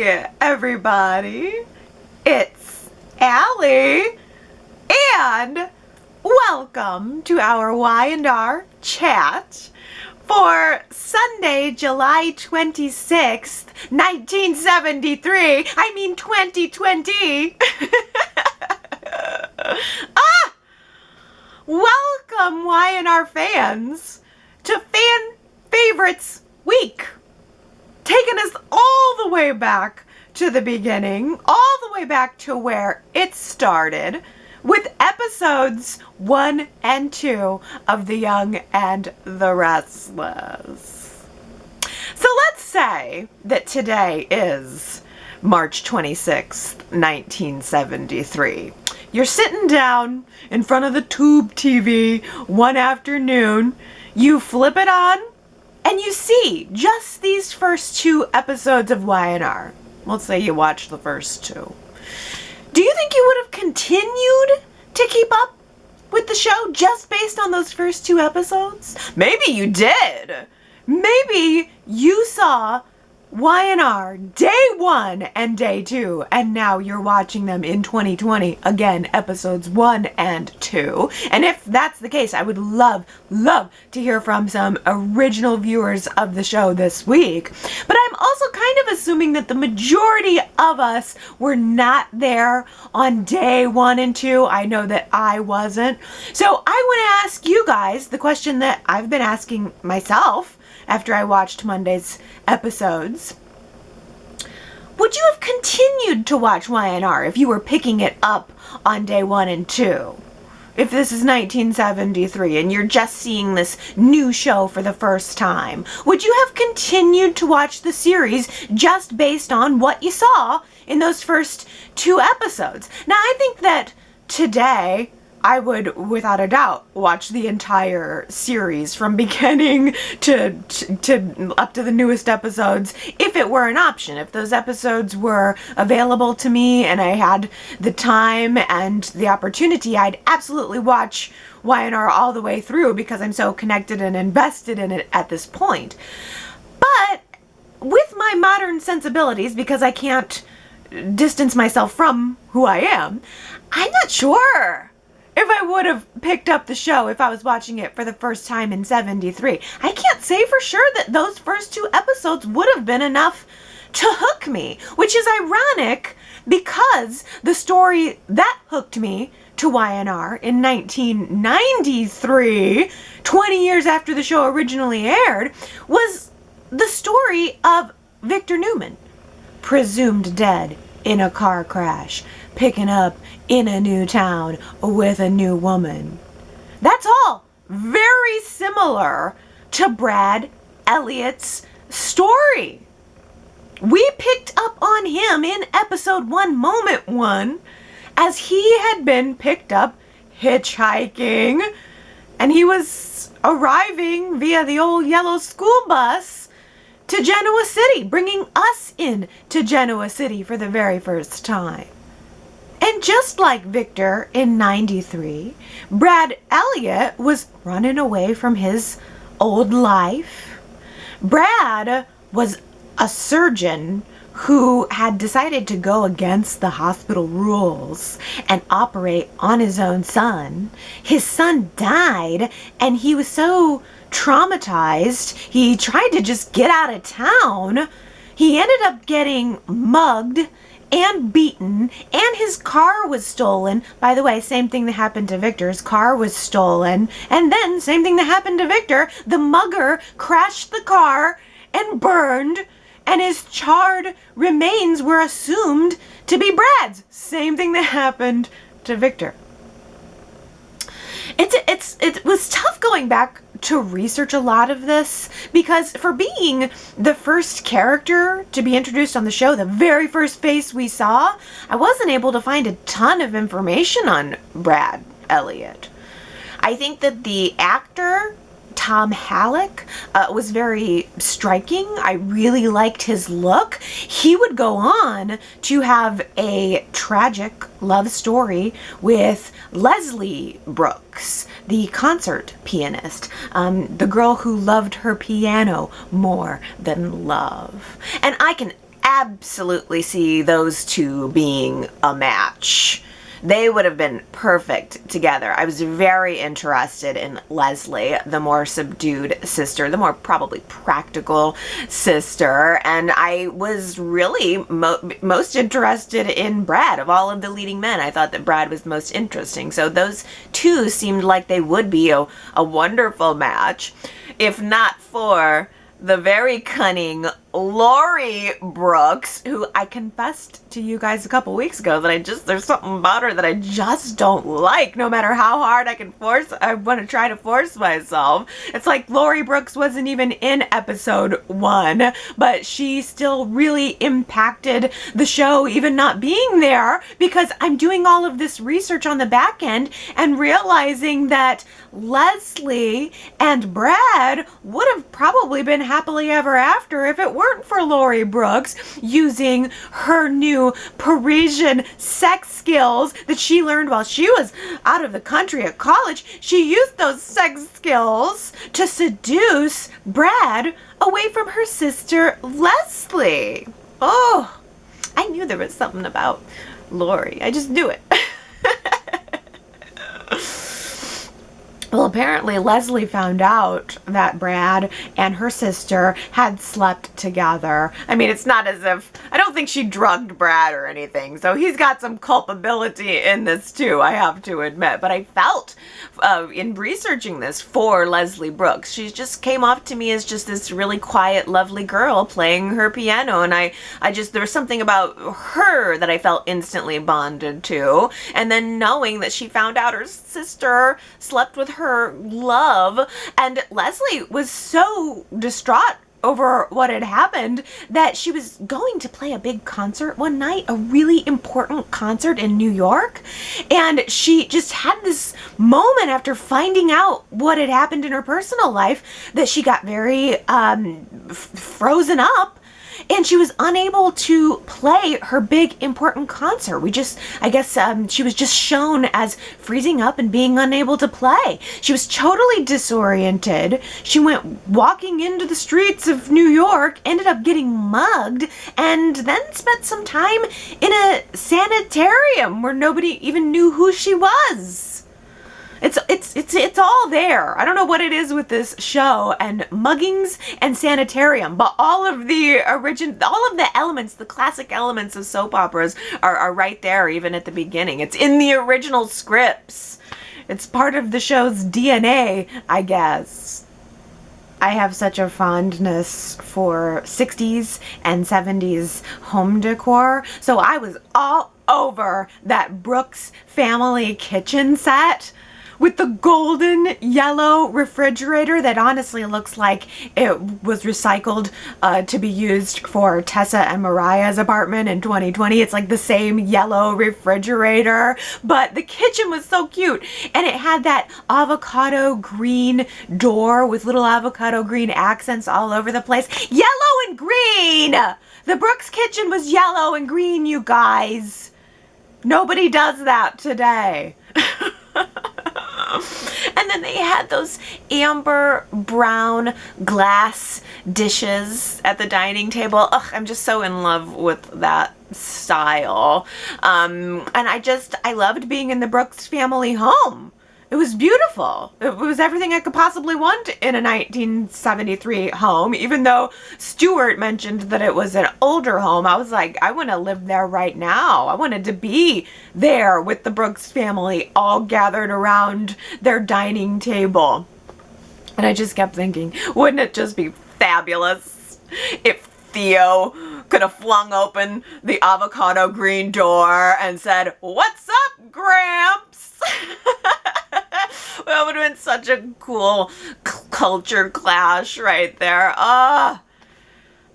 Hey, everybody. It's Allie, and welcome to our Y&R Chat for Sunday, July 26th, 1973. I mean 2020. Welcome, Y&R fans, to Fan Favorites Week. Taking us all the way back to the beginning, all the way back to where it started, with episodes 1 and 2 of The Young and the Restless. So let's say that today is March 26th, 1973. You're sitting down in front of the tube TV one afternoon, you flip it on, and you see just these first 2 episodes of Y&R. Let's say you watched the first 2. Do you think you would have continued to keep up with the show just based on those first 2 episodes? Maybe you did. Maybe you saw Y&R day 1 and day 2, and now you're watching them in 2020, again, episodes 1 and 2. And if that's the case, I would love to hear from some original viewers of the show this week. But I'm also kind of assuming that the majority of us were not there on day 1 and 2. I know that I wasn't. So I want to ask you guys the question that I've been asking myself after I watched Monday's episodes. Would you have continued to watch Y&R if you were picking it up on day 1 and 2? If this is 1973 and you're just seeing this new show for the first time, would you have continued to watch the series just based on what you saw in those first 2 episodes? Now, I think that today I would, without a doubt, watch the entire series from beginning to up to the newest episodes if it were an option. If those episodes were available to me and I had the time and the opportunity, I'd absolutely watch Y&R all the way through because I'm so connected and invested in it at this point. But with my modern sensibilities, because I can't distance myself from who I am, I'm not sure if I would have picked up the show if I was watching it for the first time in 73. I can't say for sure that those first 2 episodes would have been enough to hook me, which is ironic because the story that hooked me to Y&R in 1993, 20 years after the show originally aired, was the story of Victor Newman, presumed dead in a car crash, picking up in a new town with a new woman. That's all very similar to Brad Elliot's story. We picked up on him in episode 1, moment 1, as he had been picked up hitchhiking, and he was arriving via the old yellow school bus to Genoa City, bringing us in to Genoa City for the very first time. And just like Victor in 93, Brad Elliot was running away from his old life. Brad was a surgeon who had decided to go against the hospital rules and operate on his own son. His son died, and he was so traumatized, he tried to just get out of town. He ended up getting mugged and beaten, and his car was stolen. By the way, same thing that happened to Victor. His car was stolen, and then same thing that happened to Victor. The mugger crashed the car and burned, and his charred remains were assumed to be Brad's. Same thing that happened to Victor. It was tough going back to research a lot of this, because for being the first character to be introduced on the show, the very first face we saw, I wasn't able to find a ton of information on Brad Elliot. I think that the actor Tom Halleck was very striking. I really liked his look. He would go on to have a tragic love story with Leslie Brooks, the concert pianist, the girl who loved her piano more than love. And I can absolutely see those two being a match. They would have been perfect together. I was very interested in Leslie, the more subdued sister, the more probably practical sister, and I was really most interested in Brad. Of all of the leading men, I thought that Brad was the most interesting. So those two seemed like they would be a wonderful match, if not for the very cunning Lori Brooks, who I confessed to you guys a couple weeks ago that there's something about her that I just don't like, no matter how hard I want to try to force myself. It's like Lori Brooks wasn't even in episode 1, but she still really impacted the show, even not being there, because I'm doing all of this research on the back end and realizing that Leslie and Brad would have probably been happily ever after if it weren't for Lori Brooks using her new Parisian sex skills that she learned while she was out of the country at college. She used those sex skills to seduce Brad away from her sister Leslie. Oh, I knew there was something about Lori. I just knew it. Well, apparently Leslie found out that Brad and her sister had slept together. I mean, it's not as if, I don't think she drugged Brad or anything, so he's got some culpability in this too, I have to admit. But I felt, in researching this for Leslie Brooks, she just came off to me as just this really quiet, lovely girl playing her piano, and there was something about her that I felt instantly bonded to. And then knowing that she found out her sister slept with her love, and Leslie was so distraught over what had happened that she was going to play a big concert one night, a really important concert in New York, and she just had this moment after finding out what had happened in her personal life that she got very frozen up, and she was unable to play her big important concert. I guess she was just shown as freezing up and being unable to play. She was totally disoriented. She went walking into the streets of New York, ended up getting mugged, and then spent some time in a sanitarium where nobody even knew who she was. It's all there. I don't know what it is with this show and muggings and sanitarium, but all of the elements, the classic elements of soap operas are right there, even at the beginning. It's in the original scripts. It's part of the show's DNA, I guess. I have such a fondness for 60s and 70s home decor, so I was all over that Brooks family kitchen set with the golden yellow refrigerator that honestly looks like it was recycled to be used for Tessa and Mariah's apartment in 2020. It's like the same yellow refrigerator, but the kitchen was so cute, and it had that avocado green door with little avocado green accents all over the place. Yellow and green! The Brooks kitchen was yellow and green, you guys. Nobody does that today. And then they had those amber brown glass dishes at the dining table. Ugh, I'm just so in love with that style. And I loved being in the Brooks family home. It was beautiful. It was everything I could possibly want in a 1973 home. Even though Stuart mentioned that it was an older home, I was like, I want to live there right now. I wanted to be there with the Brooks family all gathered around their dining table. And I just kept thinking, wouldn't it just be fabulous if Theo could have flung open the avocado green door and said, "What's up, Gramps?" That would have been such a cool culture clash right there.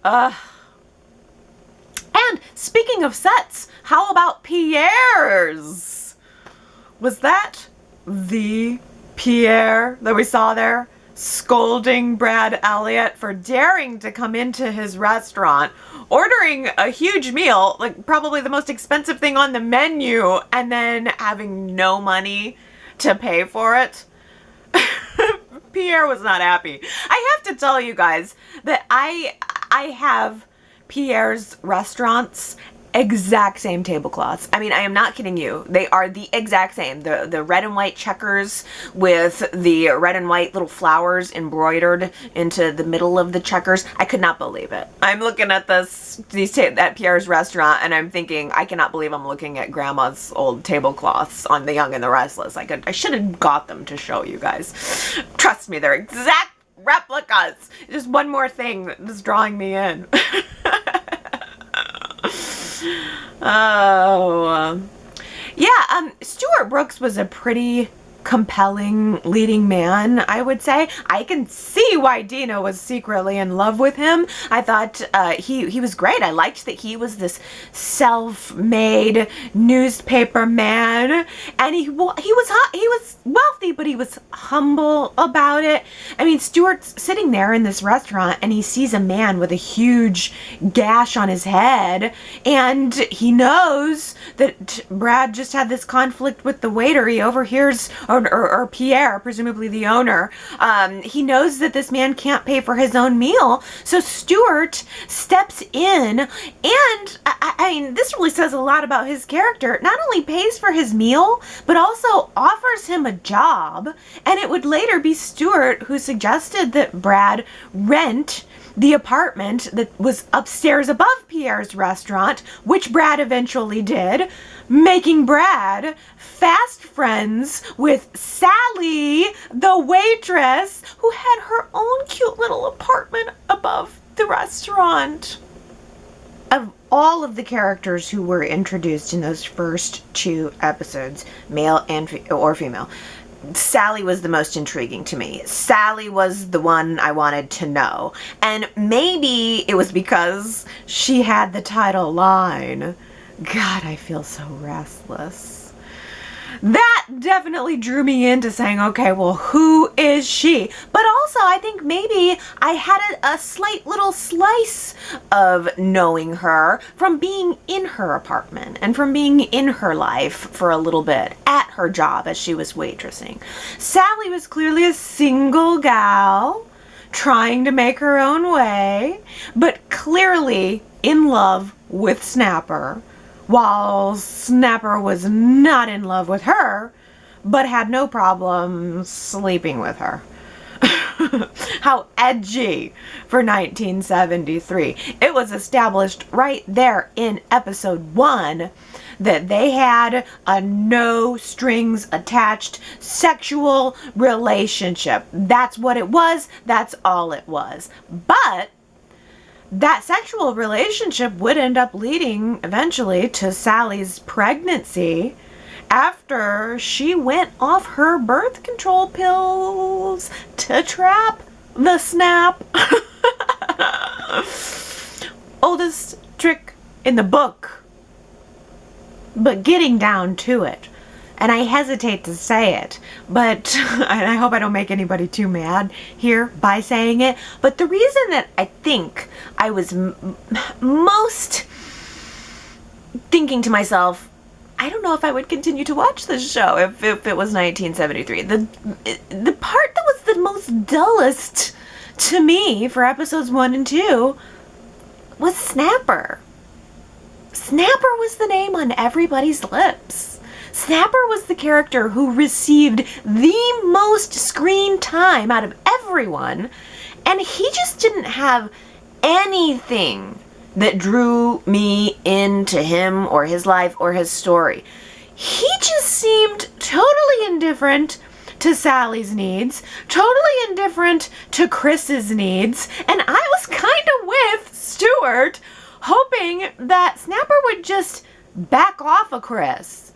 And speaking of sets, how about Pierre's? Was that the Pierre that we saw there scolding Brad Elliot for daring to come into his restaurant, ordering a huge meal, like probably the most expensive thing on the menu, and then having no money to pay for it? Pierre was not happy. I have to tell you guys that I have Pierre's restaurants, exact same tablecloths. I mean, I am not kidding you. They are the exact same. The red and white checkers with the red and white little flowers embroidered into the middle of the checkers. I could not believe it. I'm looking at at Pierre's restaurant, and I'm thinking, I cannot believe I'm looking at Grandma's old tablecloths on The Young and the Restless. I should have got them to show you guys. Trust me, they're exact replicas. Just one more thing that was drawing me in. Oh, yeah, Stuart Brooks was a pretty compelling leading man, I would say. I can see why Dina was secretly in love with him. I thought he was great. I liked that he was this self-made newspaper man, and he was wealthy, but he was humble about it. I mean, Stuart's sitting there in this restaurant, and he sees a man with a huge gash on his head, and he knows that Brad just had this conflict with the waiter. He overhears, or Pierre, presumably the owner, he knows that this man can't pay for his own meal. So Stuart steps in, and I mean, this really says a lot about his character. Not only pays for his meal, but also offers him a job. And it would later be Stuart who suggested that Brad rent the apartment that was upstairs above Pierre's restaurant, which Brad eventually did, making Brad fast friends with Sally, the waitress, who had her own cute little apartment above the restaurant. Of all of the characters who were introduced in those first 2 episodes, male or female, Sally was the most intriguing to me. Sally was the one I wanted to know. And maybe it was because she had the title line, "God, I feel so restless." That definitely drew me into saying, okay, well, who is she? But also, I think maybe I had a slight little slice of knowing her from being in her apartment and from being in her life for a little bit at her job as she was waitressing. Sally was clearly a single gal trying to make her own way, but clearly in love with Snapper, while Snapper was not in love with her, but had no problem sleeping with her. How edgy for 1973. It was established right there in episode 1 that they had a no strings attached sexual relationship. That's what it was. That's all it was. But that sexual relationship would end up leading eventually to Sally's pregnancy after she went off her birth control pills to trap the Snap. Oldest trick in the book. But getting down to it, and I hesitate to say it, but and I hope I don't make anybody too mad here by saying it, but the reason that I think I was most thinking to myself, I don't know if I would continue to watch this show if it was 1973. The part that was the most dullest to me for episodes 1 and 2 was Snapper. Snapper was the name on everybody's lips. Snapper was the character who received the most screen time out of everyone, and he just didn't have anything that drew me into him or his life or his story. He just seemed totally indifferent to Sally's needs, totally indifferent to Chris's needs, and I was kind of with Stuart, hoping that Snapper would just back off of Chris.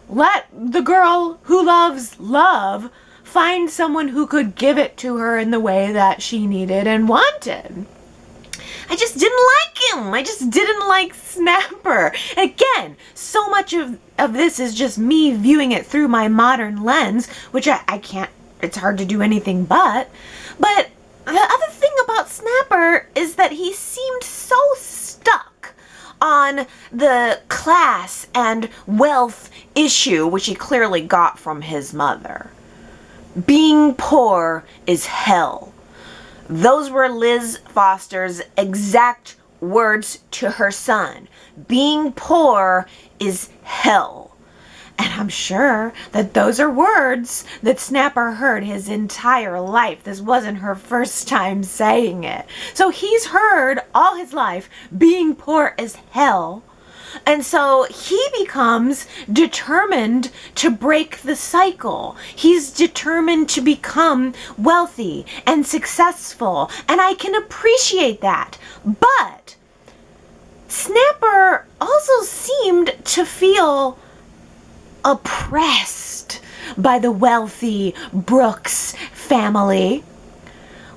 Let the girl who loves love find someone who could give it to her in the way that she needed and wanted. I just didn't like him. I just didn't like Snapper. Again, so much of this is just me viewing it through my modern lens, which I can't, it's hard to do anything but. But the other thing about Snapper is that he seemed so stuck on the class and wealth issue, which he clearly got from his mother. Being poor is hell. Those were Liz Foster's exact words to her son. Being poor is hell. And I'm sure that those are words that Snapper heard his entire life. This wasn't her first time saying it. So he's heard all his life, being poor is hell. And so he becomes determined to break the cycle. He's determined to become wealthy and successful. And I can appreciate that. But Snapper also seemed to feel oppressed by the wealthy Brooks family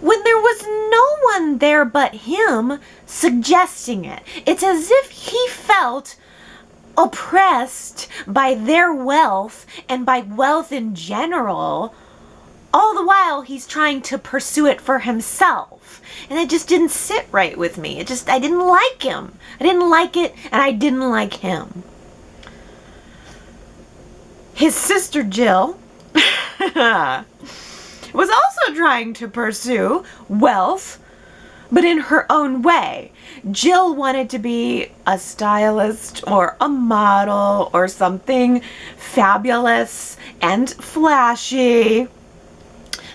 when there was no one there but him suggesting it. It's as if he felt oppressed by their wealth and by wealth in general, all the while he's trying to pursue it for himself. And it just didn't sit right with me. I didn't like him. I didn't like it, and I didn't like him. His sister Jill was also trying to pursue wealth, but in her own way. Jill wanted to be a stylist or a model or something fabulous and flashy,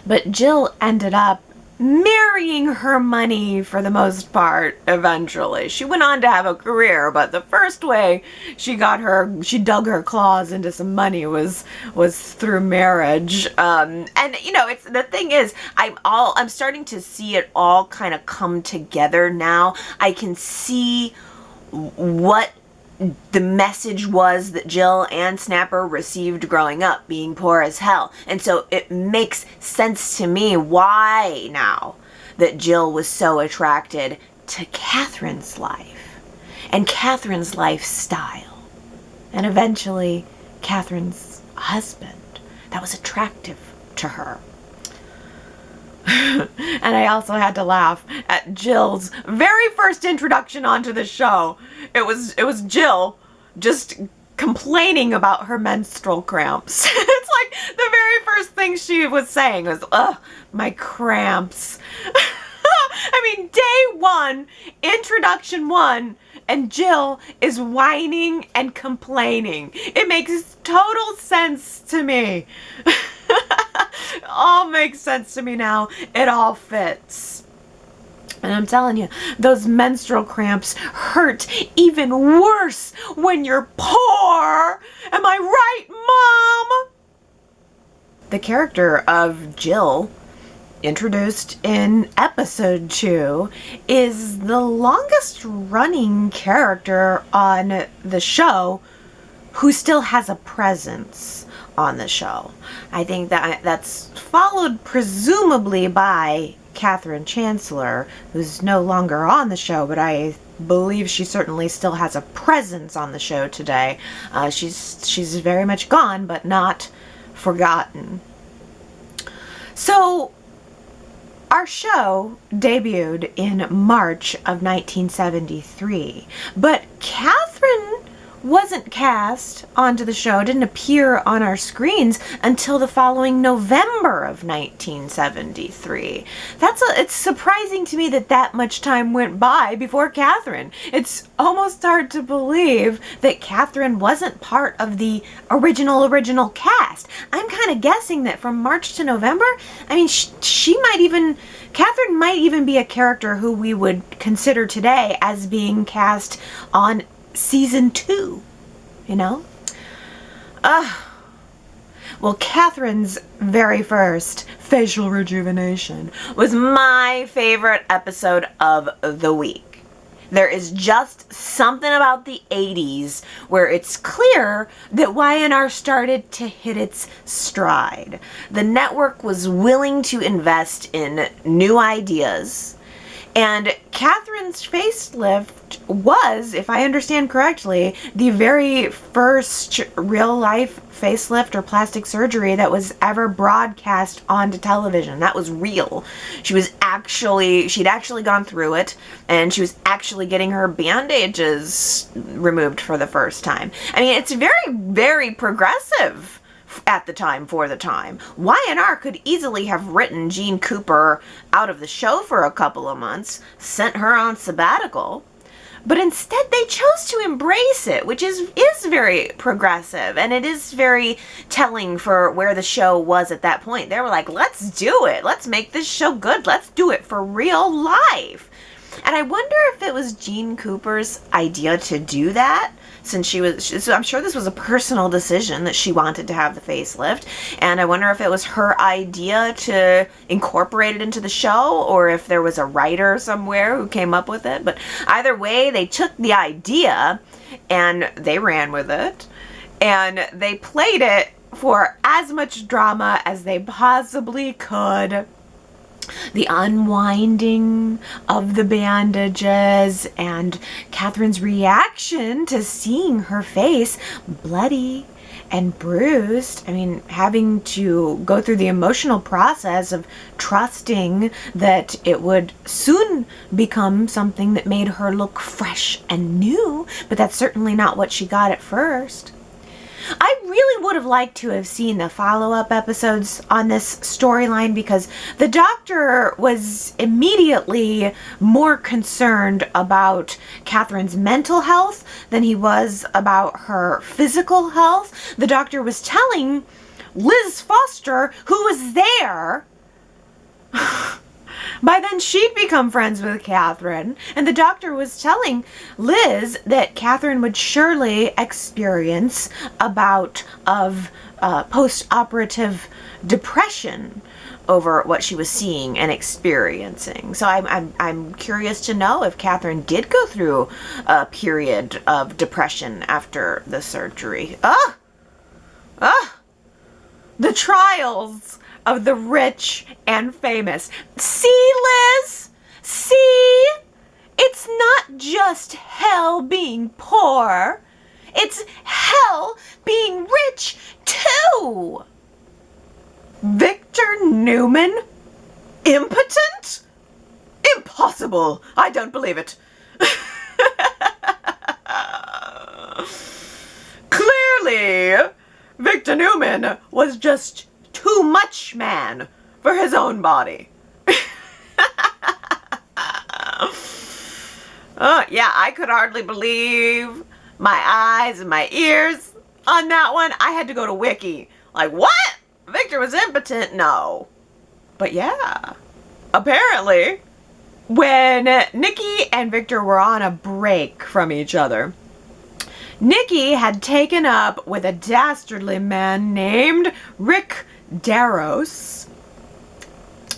but Jill ended up marrying her money for the most part eventually. She went on to have a career, but the first way she dug her claws into some money was through marriage. And you know, the thing is, I'm starting to see it all kind of come together now. I can see what the message was that Jill and Snapper received growing up, being poor as hell. And so it makes sense to me why now that Jill was so attracted to Katherine's life and Katherine's lifestyle. And eventually Katherine's husband that was attractive to her. And I also had to laugh at Jill's very first introduction onto the show. It was Jill just complaining about her menstrual cramps. It's like the very first thing she was saying was, "Ugh, my cramps." I mean, day one, introduction one, and Jill is whining and complaining. It makes total sense to me. It all makes sense to me now. It all fits. And I'm telling you, those menstrual cramps hurt even worse when you're poor. Am I right, Mom? The character of Jill, introduced in episode 2, is the longest running character on the show who still has a presence on the show. I think that's followed presumably by Katherine Chancellor, who's no longer on the show, but I believe she certainly still has a presence on the show today. She's very much gone, but not forgotten. So our show debuted in March of 1973, but Katherine wasn't cast onto the show, didn't appear on our screens until the following November of 1973. It's surprising to me that much time went by before Katherine. It's almost hard to believe that Katherine wasn't part of the original cast. I'm kind of guessing that from March to November, I mean, Katherine might even be a character who we would consider today as being cast on season 2, you know? Well, Katherine's very first facial rejuvenation was my favorite episode of the week. There is just something about the 80s where it's clear that Y&R started to hit its stride. The network was willing to invest in new ideas, and Katherine's facelift was, if I understand correctly, the very first real-life facelift or plastic surgery that was ever broadcast onto television. That was real. She'd actually gone through it, and she was actually getting her bandages removed for the first time. I mean, it's very, very progressive at the time, for the time. Y&R could easily have written Jean Cooper out of the show for a couple of months, sent her on sabbatical, But instead they chose to embrace it, which is very progressive, and it is very telling for where the show was at that point. They were like, let's do it. Let's make this show good. Let's do it for real life. And I wonder if it was Jean Cooper's idea to do that, since so I'm sure this was a personal decision that she wanted to have the facelift, and I wonder if it was her idea to incorporate it into the show, or if there was a writer somewhere who came up with it. But either way, they took the idea and they ran with it, and they played it for as much drama as they possibly could. The unwinding of the bandages and Katherine's reaction to seeing her face bloody and bruised. I mean, having to go through the emotional process of trusting that it would soon become something that made her look fresh and new, but that's certainly not what she got at first. I really would have liked to have seen the follow-up episodes on this storyline, because the doctor was immediately more concerned about Katherine's mental health than he was about her physical health. The doctor was telling Liz Foster, who was there, by then she'd become friends with Katherine, and the doctor was telling Liz that Katherine would surely experience a bout of post-operative depression over what she was seeing and experiencing. So I'm curious to know if Katherine did go through a period of depression after the surgery. The trials of the rich and famous. See, Liz? See? It's not just hell being poor. It's hell being rich, too. Victor Newman? Impotent? Impossible. I don't believe it. Clearly, Victor Newman was just too much man for his own body. Yeah, I could hardly believe my eyes and my ears on that one. I had to go to Wiki. Like, what? Victor was impotent? No. But yeah, apparently, when Nikki and Victor were on a break from each other, Nikki had taken up with a dastardly man named Rick Darros.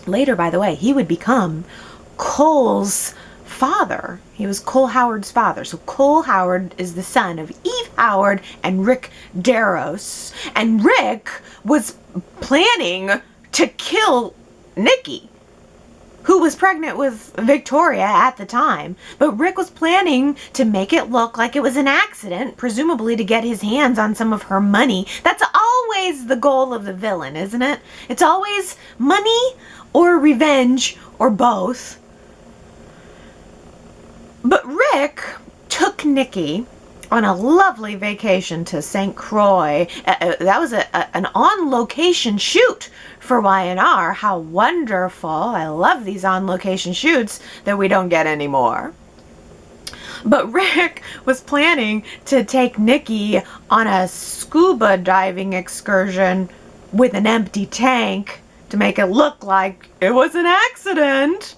Later, by the way, he would become Cole's father. He was Cole Howard's father. So Cole Howard is the son of Eve Howard and Rick Darros. And Rick was planning to kill Nikki, who was pregnant with Victoria at the time. But Rick was planning to make it look like it was an accident, presumably to get his hands on some of her money. That's always the goal of the villain, isn't it? It's always money or revenge or both. But Rick took Nikki on a lovely vacation to St. Croix. That was an on-location shoot for Y&R. How wonderful. I love these on-location shoots that we don't get anymore. But Rick was planning to take Nikki on a scuba diving excursion with an empty tank to make it look like it was an accident.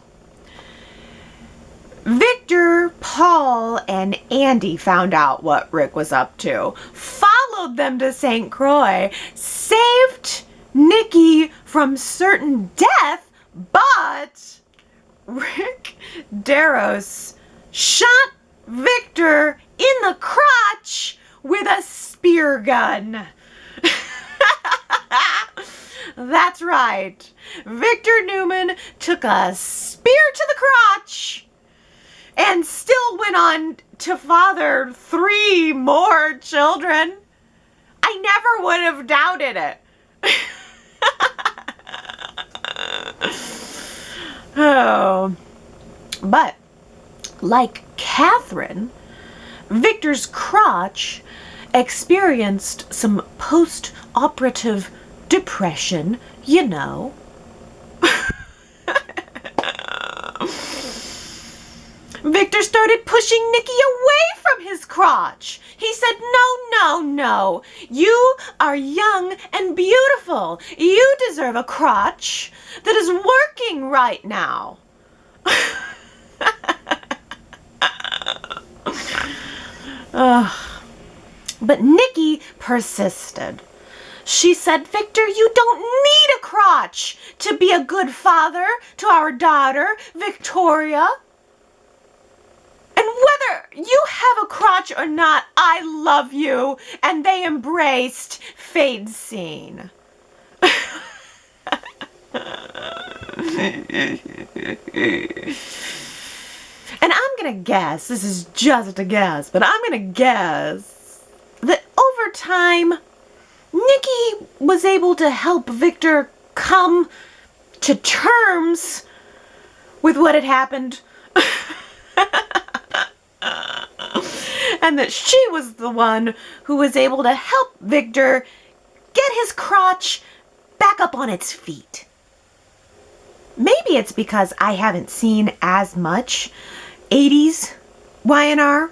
Victor, Paul, and Andy found out what Rick was up to, followed them to St. Croix, saved Nikki from certain death, but Rick Darros shot Victor in the crotch with a spear gun. That's right. Victor Newman took a spear to the crotch and still went on to father 3 more children. I never would have doubted it. Oh. But, like Katherine, Victor's crotch experienced some post-operative depression, you know. Victor's started pushing Nikki away from his crotch. He said, no. You are young and beautiful. You deserve a crotch that is working right now. But Nikki persisted. She said, Victor, you don't need a crotch to be a good father to our daughter, Victoria. And whether you have a crotch or not, I love you. And they embraced. Fade scene. And I'm going to guess, this is just a guess, but I'm going to guess that over time, Nikki was able to help Victor come to terms with what had happened. And that she was the one who was able to help Victor get his crotch back up on its feet. Maybe it's because I haven't seen as much 80s Y&R,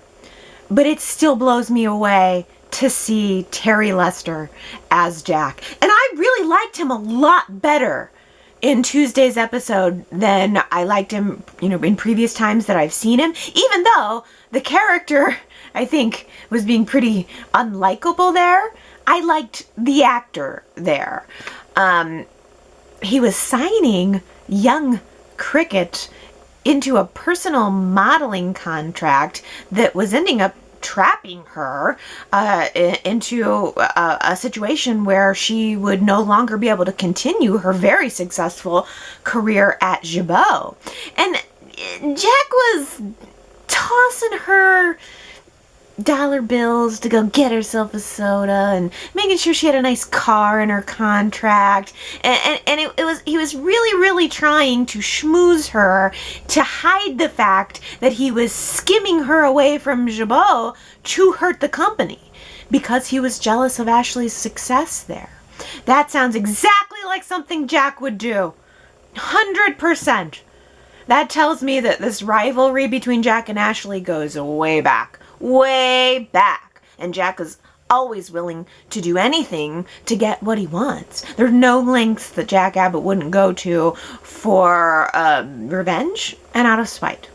but it still blows me away to see Terry Lester as Jack. And I really liked him a lot better in Tuesday's episode than I liked him, in previous times that I've seen him, even though the character, I think, was being pretty unlikable there. I liked the actor there. He was signing young Cricket into a personal modeling contract that was ending up trapping her into a situation where she would no longer be able to continue her very successful career at Jabot. And Jack was tossing her dollar bills to go get herself a soda and making sure she had a nice car in her contract, and he was really trying to schmooze her to hide the fact that he was skimming her away from Jabot to hurt the company because he was jealous of Ashley's success there. That sounds exactly like something Jack would do. 100%. That tells me that this rivalry between Jack and Ashley goes way back. Way back. And Jack is always willing to do anything to get what he wants. There's no lengths that Jack Abbott wouldn't go to for revenge and out of spite.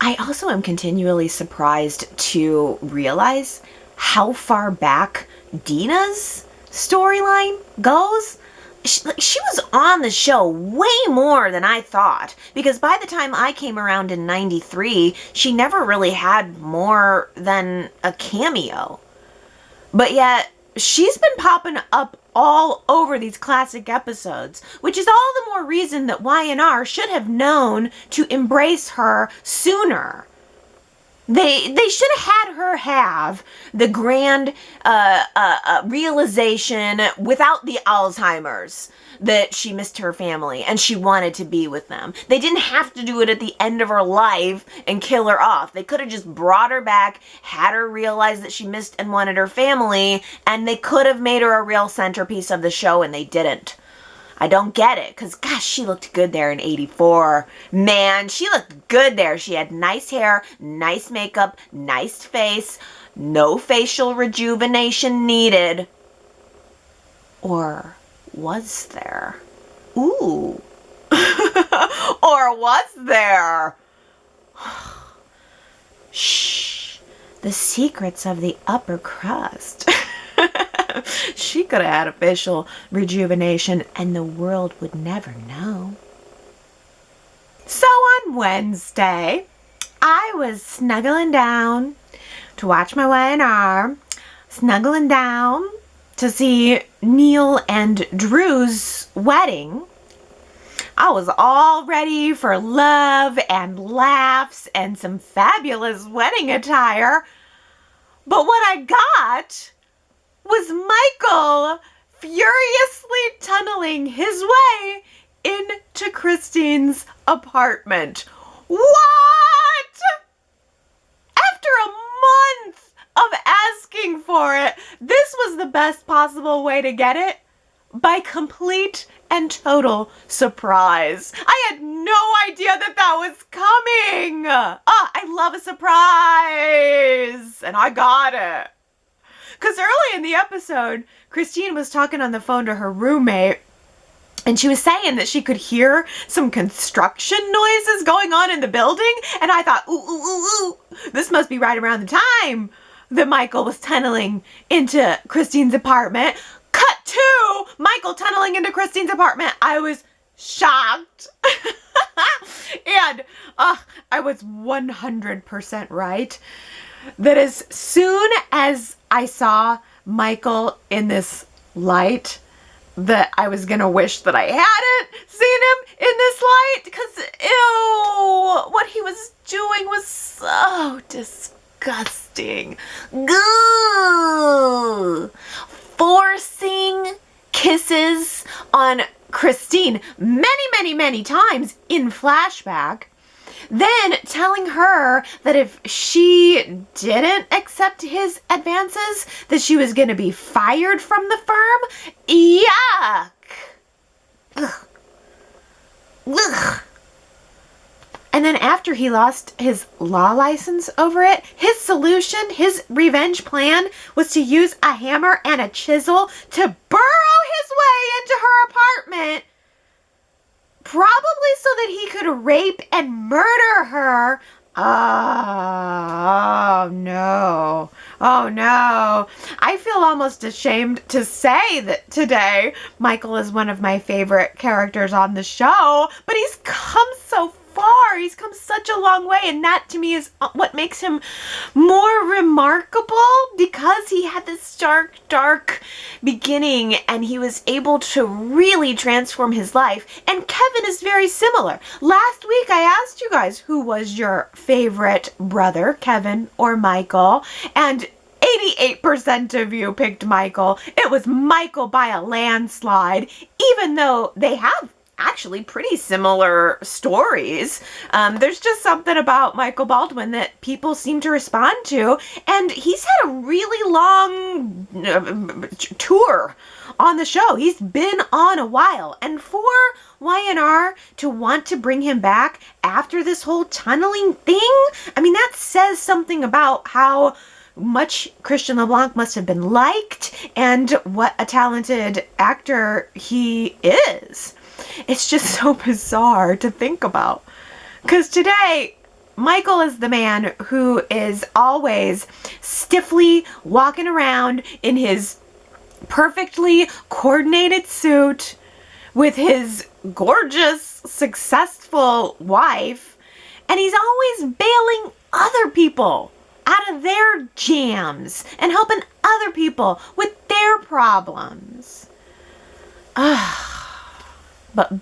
I also am continually surprised to realize how far back Dina's storyline goes. She was on the show way more than I thought, because by the time I came around in 93, she never really had more than a cameo. But yet, she's been popping up all over these classic episodes, which is all the more reason that Y&R should have known to embrace her sooner. They should have had her have the grand realization without the Alzheimer's that she missed her family and she wanted to be with them. They didn't have to do it at the end of her life and kill her off. They could have just brought her back, had her realize that she missed and wanted her family, and they could have made her a real centerpiece of the show, and they didn't. I don't get it, because, gosh, she looked good there in 84. Man, she looked good there. She had nice hair, nice makeup, nice face, no facial rejuvenation needed. Or was there? Ooh. Or was there? Shh. The secrets of the upper crust. She could have had a facial rejuvenation and the world would never know. So on Wednesday, I was snuggling down to watch my Y&R, snuggling down to see Neil and Drew's wedding. I was all ready for love and laughs and some fabulous wedding attire. But what I got was Michael furiously tunneling his way into Christine's apartment. What? After a month of asking for it, this was the best possible way to get it? by complete and total surprise. I had no idea that that was coming. I love a surprise. And I got it. Because early in the episode, Christine was talking on the phone to her roommate, and she was saying that she could hear some construction noises going on in the building. And I thought, ooh, this must be right around the time that Michael was tunneling into Christine's apartment. Cut to Michael tunneling into Christine's apartment. I was shocked. And I was 100% right that as soon as I saw Michael in this light, that I was gonna wish that I hadn't seen him in this light, because ew, what he was doing was so disgusting. Goo! Forcing kisses on Christine many times in flashback, then telling her that if she didn't accept his advances, that she was going to be fired from the firm. Yuck! Ugh. Ugh. And then after he lost his law license over it, his solution, his revenge plan, was to use a hammer and a chisel to burrow his way into her apartment, probably so that he could rape and murder her. Oh no. Oh no. I feel almost ashamed to say that today Michael is one of my favorite characters on the show, but he's come so far. He's come such a long way, and that to me is what makes him more remarkable, because he had this dark beginning and he was able to really transform his life. And Kevin is very similar. Last week I asked you guys who was your favorite brother, Kevin or Michael, and 88% of you picked Michael. It was Michael by a landslide, even though they have actually pretty similar stories. There's just something about Michael Baldwin that people seem to respond to, and he's had a really long tour on the show. He's been on a while, and for Y&R to want to bring him back after this whole tunneling thing, I mean, that says something about how much Christian LeBlanc must have been liked and what a talented actor he is. It's just so bizarre to think about. Because today, Michael is the man who is always stiffly walking around in his perfectly coordinated suit with his gorgeous, successful wife, and he's always bailing other people out of their jams and helping other people with their problems. But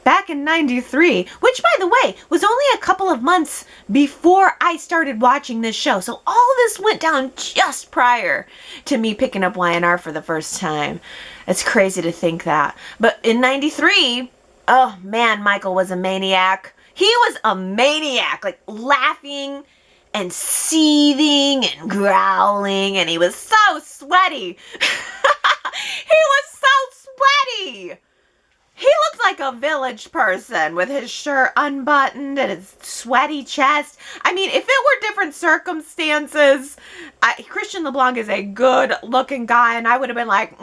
back in 93, which by the way was only a couple of months before I started watching this show, so all this went down just prior to me picking up Y&R for the first time. It's crazy to think that. But in 93, oh man, Michael was a maniac. He was a maniac, like laughing and seething and growling, and he was so sweaty. He was so sweaty. He looked like a village person with his shirt unbuttoned and his sweaty chest. I mean, if it were different circumstances, Christian LeBlanc is a good-looking guy, and I would have been like,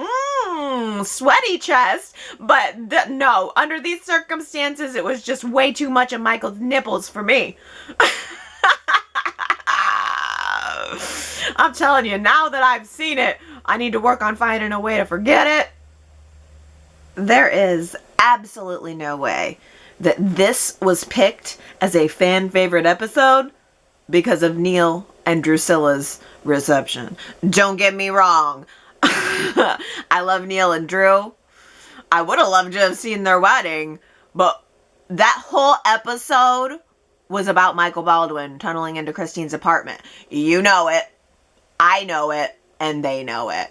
sweaty chest. But no, under these circumstances, it was just way too much of Michael's nipples for me. I'm telling you, now that I've seen it, I need to work on finding a way to forget it. There is absolutely no way that this was picked as a fan favorite episode because of Neil and Drusilla's reception. Don't get me wrong. I love Neil and Drew. I would have loved to have seen their wedding, but that whole episode was about Michael Baldwin tunneling into Christine's apartment. You know it, I know it, and they know it.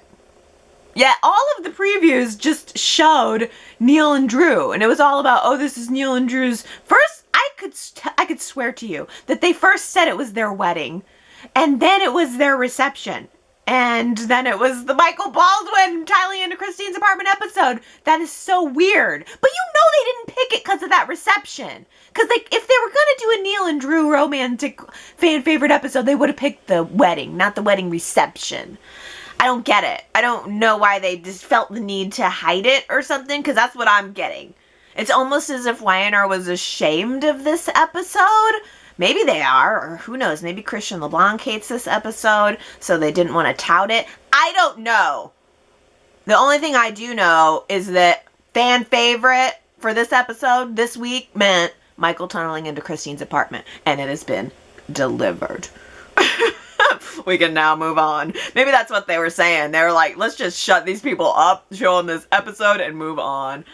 Yeah, all of the previews just showed Neil and Drew, and it was all about, oh, this is Neil and Drew's first. I could swear to you that they first said it was their wedding, and then it was their reception, And then it was the Michael Baldwin, Tylee and Christine's apartment episode. That is so weird. But you know they didn't pick it because of that reception. Because if they were going to do a Neil and Drew romantic fan favorite episode, they would have picked the wedding, not the wedding reception. I don't get it. I don't know why they just felt the need to hide it or something, because that's what I'm getting. It's almost as if Y&R was ashamed of this episode. Maybe they are, or who knows, maybe Christian LeBlanc hates this episode, so they didn't want to tout it. I don't know. The only thing I do know is that fan favorite for this episode this week meant Michael tunneling into Christine's apartment, and it has been delivered. We can now move on. Maybe that's what they were saying. They were like, let's just shut these people up, show them this episode, and move on.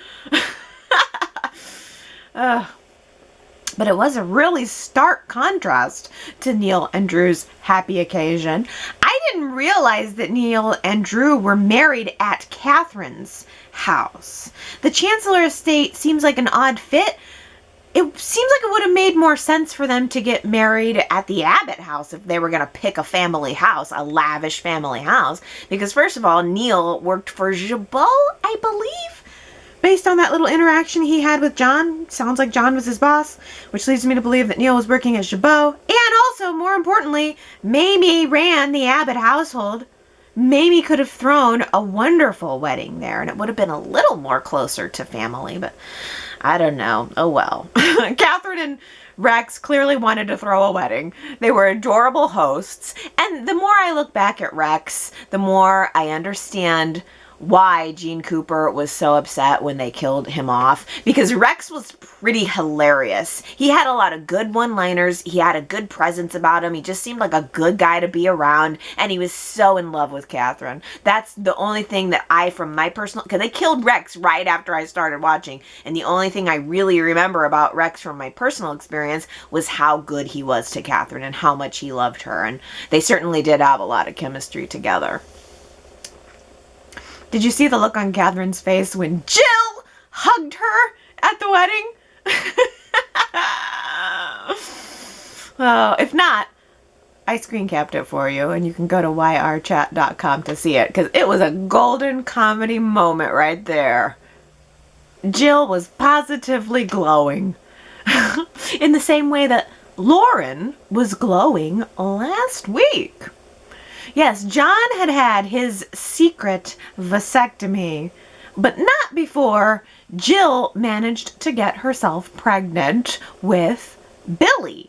But it was a really stark contrast to Neil and Drew's happy occasion. I didn't realize that Neil and Drew were married at Katherine's house. The Chancellor estate seems like an odd fit. It seems like it would have made more sense for them to get married at the Abbott house if they were going to pick a family house, a lavish family house. Because first of all, Neil worked for Jabot, I believe. Based on that little interaction he had with John, sounds like John was his boss, which leads me to believe that Neil was working at Jabot. And also, more importantly, Mamie ran the Abbott household. Mamie could have thrown a wonderful wedding there, and it would have been a little more closer to family, but I don't know. Oh well. Katherine and Rex clearly wanted to throw a wedding. They were adorable hosts, and the more I look back at Rex, the more I understand why Gene Cooper was so upset when they killed him off, because Rex was pretty hilarious. He had a lot of good one-liners. He had a good presence about him. He just seemed like a good guy to be around, and he was so in love with Katherine. That's the only thing that from my personal, because they killed Rex right after I started watching, and the only thing I really remember about Rex from my personal experience was how good he was to Katherine and how much he loved her, and they certainly did have a lot of chemistry together. Did you see the look on Katherine's face when Jill hugged her at the wedding? Oh, if not, I screen capped it for you, and you can go to yrchat.com to see it, because it was a golden comedy moment right there. Jill was positively glowing. In the same way that Lauren was glowing last week. Yes, John had had his secret vasectomy, but not before Jill managed to get herself pregnant with Billy.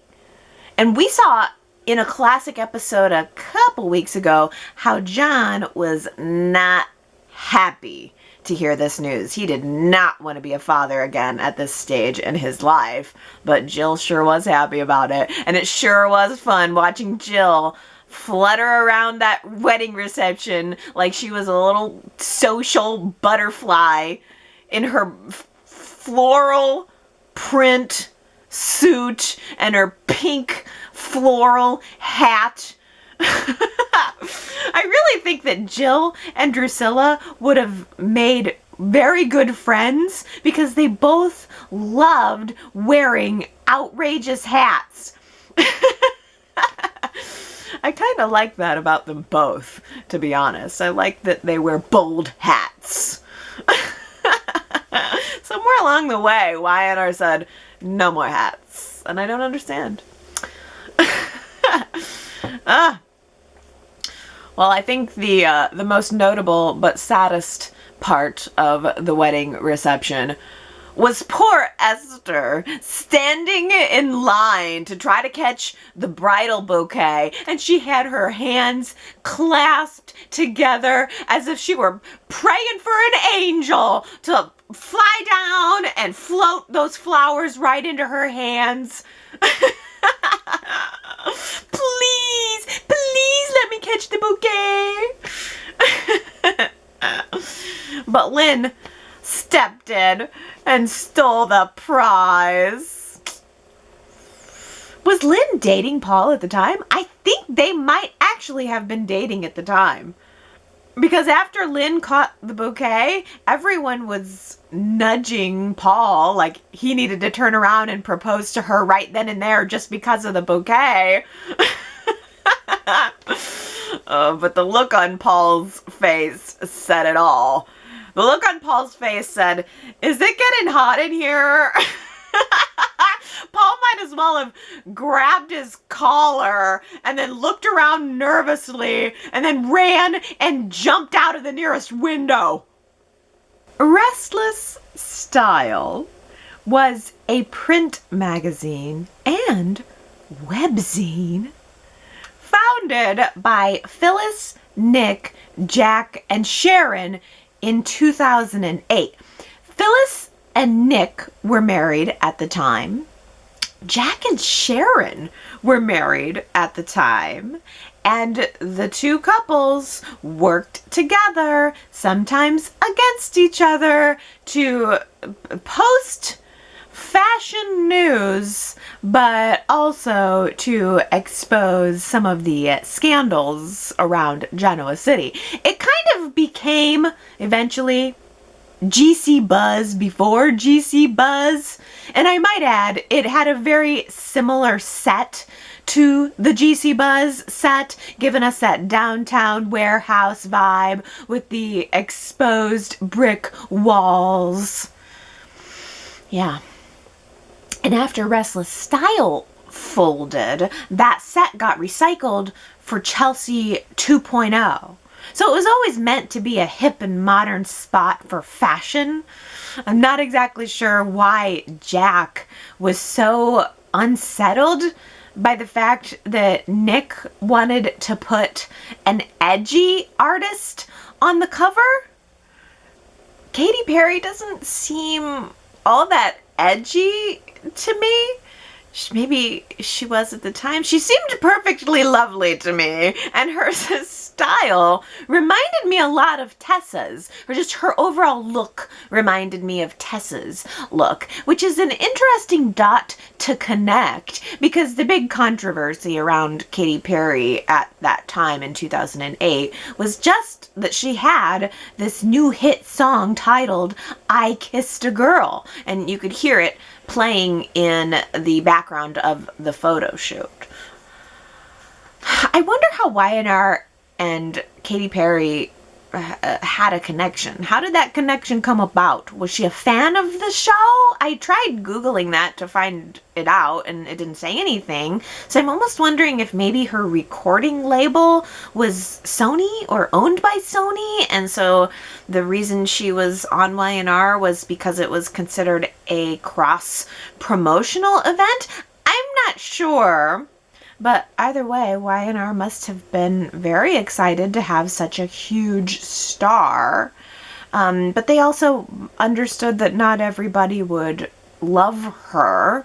And we saw in a classic episode a couple weeks ago how John was not happy to hear this news. He did not want to be a father again at this stage in his life, but Jill sure was happy about it. And it sure was fun watching Jill flutter around that wedding reception like she was a little social butterfly in her floral print suit and her pink floral hat. I really think that Jill and Drusilla would have made very good friends because they both loved wearing outrageous hats. I kind of like that about them both, to be honest. I like that they wear bold hats. Somewhere along the way, Y&R said, no more hats. And I don't understand. Well, I think the most notable but saddest part of the wedding reception was poor Esther standing in line to try to catch the bridal bouquet, and she had her hands clasped together as if she were praying for an angel to fly down and float those flowers right into her hands. Please, please let me catch the bouquet. But Lynn stepped in and stole the prize. Was Lynn dating Paul at the time? I think they might actually have been dating at the time. Because after Lynn caught the bouquet, everyone was nudging Paul like he needed to turn around and propose to her right then and there just because of the bouquet. But the look on Paul's face said it all. The look on Paul's face said, "Is it getting hot in here?" Paul might as well have grabbed his collar and then looked around nervously and then ran and jumped out of the nearest window. Restless Style was a print magazine and webzine founded by Phyllis, Nick, Jack, and Sharon in 2008. Phyllis and Nick were married at the time. Jack and Sharon were married at the time. And the two couples worked together, sometimes against each other, to post fashion news, but also to expose some of the scandals around Genoa City. It kind of became, eventually, GC Buzz before GC Buzz. And I might add, it had a very similar set to the GC Buzz set, giving us that downtown warehouse vibe with the exposed brick walls. Yeah. And after Restless Style folded, that set got recycled for Chelsea 2.0. So it was always meant to be a hip and modern spot for fashion. I'm not exactly sure why Jack was so unsettled by the fact that Nick wanted to put an edgy artist on the cover. Katy Perry doesn't seem all that edgy to me. Maybe she was at the time. She seemed perfectly lovely to me, and her style reminded me a lot of Tessa's, or just her overall look reminded me of Tessa's look, which is an interesting dot to connect, because the big controversy around Katy Perry at that time in 2008 was just that she had this new hit song titled "I Kissed a Girl," and you could hear it playing in the background of the photo shoot. I wonder how Y&R and Katy Perry had a connection. How did that connection come about? Was she a fan of the show? I tried Googling that to find it out and it didn't say anything. So I'm almost wondering if maybe her recording label was Sony or owned by Sony. And so the reason she was on Y&R was because it was considered a cross-promotional event. I'm not sure. But either way, Y&R must have been very excited to have such a huge star. But they also understood that not everybody would love her.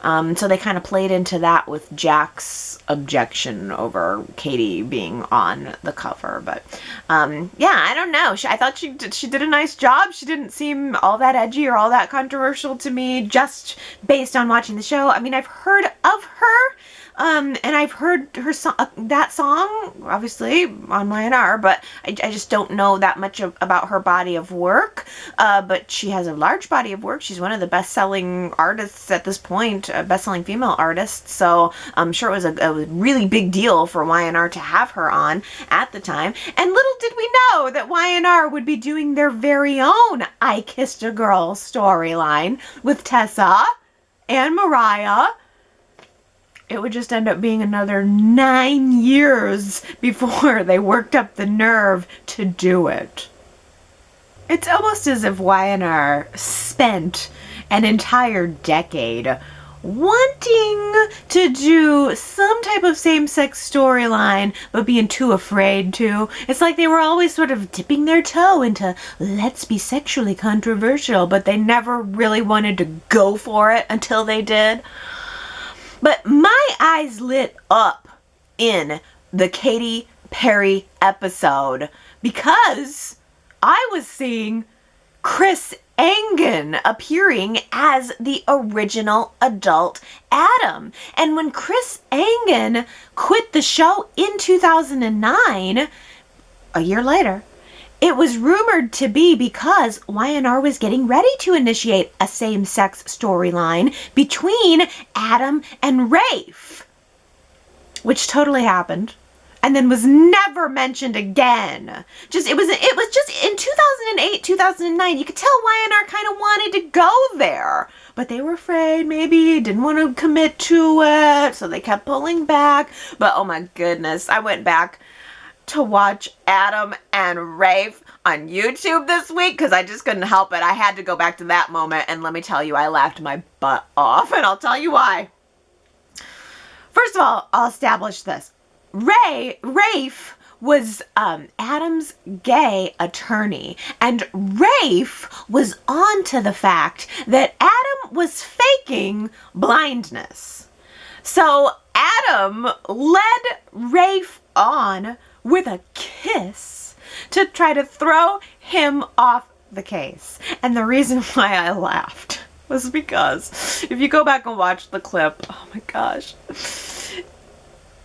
So they kind of played into that with Jack's objection over Katy being on the cover. But yeah, I don't know. I thought she did a nice job. She didn't seem all that edgy or all that controversial to me, just based on watching the show. I mean, I've heard of her. And I've heard her that song, obviously, on Y&R, but I just don't know that much about her body of work. But she has a large body of work. She's one of the best-selling artists at this point, best-selling female artists. So I'm sure it was a really big deal for Y&R to have her on at the time. And little did we know that Y&R would be doing their very own I Kissed a Girl storyline with Tessa and Mariah. It would just end up being another 9 years before they worked up the nerve to do it. It's almost as if Y&R spent an entire decade wanting to do some type of same-sex storyline, but being too afraid to. It's like they were always sort of dipping their toe into, let's be sexually controversial, but they never really wanted to go for it until they did. But my eyes lit up in the Katy Perry episode because I was seeing Chris Angen appearing as the original adult Adam. And when Chris Angen quit the show in 2009, a year later, it was rumored to be because Y&R was getting ready to initiate a same-sex storyline between Adam and Rafe, which totally happened. and then was never mentioned again. It was just in 2008, 2009, you could tell Y&R kind of wanted to go there, but they were afraid, maybe didn't want to commit to it, so they kept pulling back. But oh my goodness, I went back to watch Adam and Rafe on YouTube this week because I just couldn't help it. I had to go back to that moment, and let me tell you, I laughed my butt off, and I'll tell you why. First of all, I'll establish this. Rafe was Adam's gay attorney, and Rafe was on to the fact that Adam was faking blindness. So Adam led Rafe on with a kiss to try to throw him off the case. And the reason why I laughed was because if you go back and watch the clip, oh my gosh,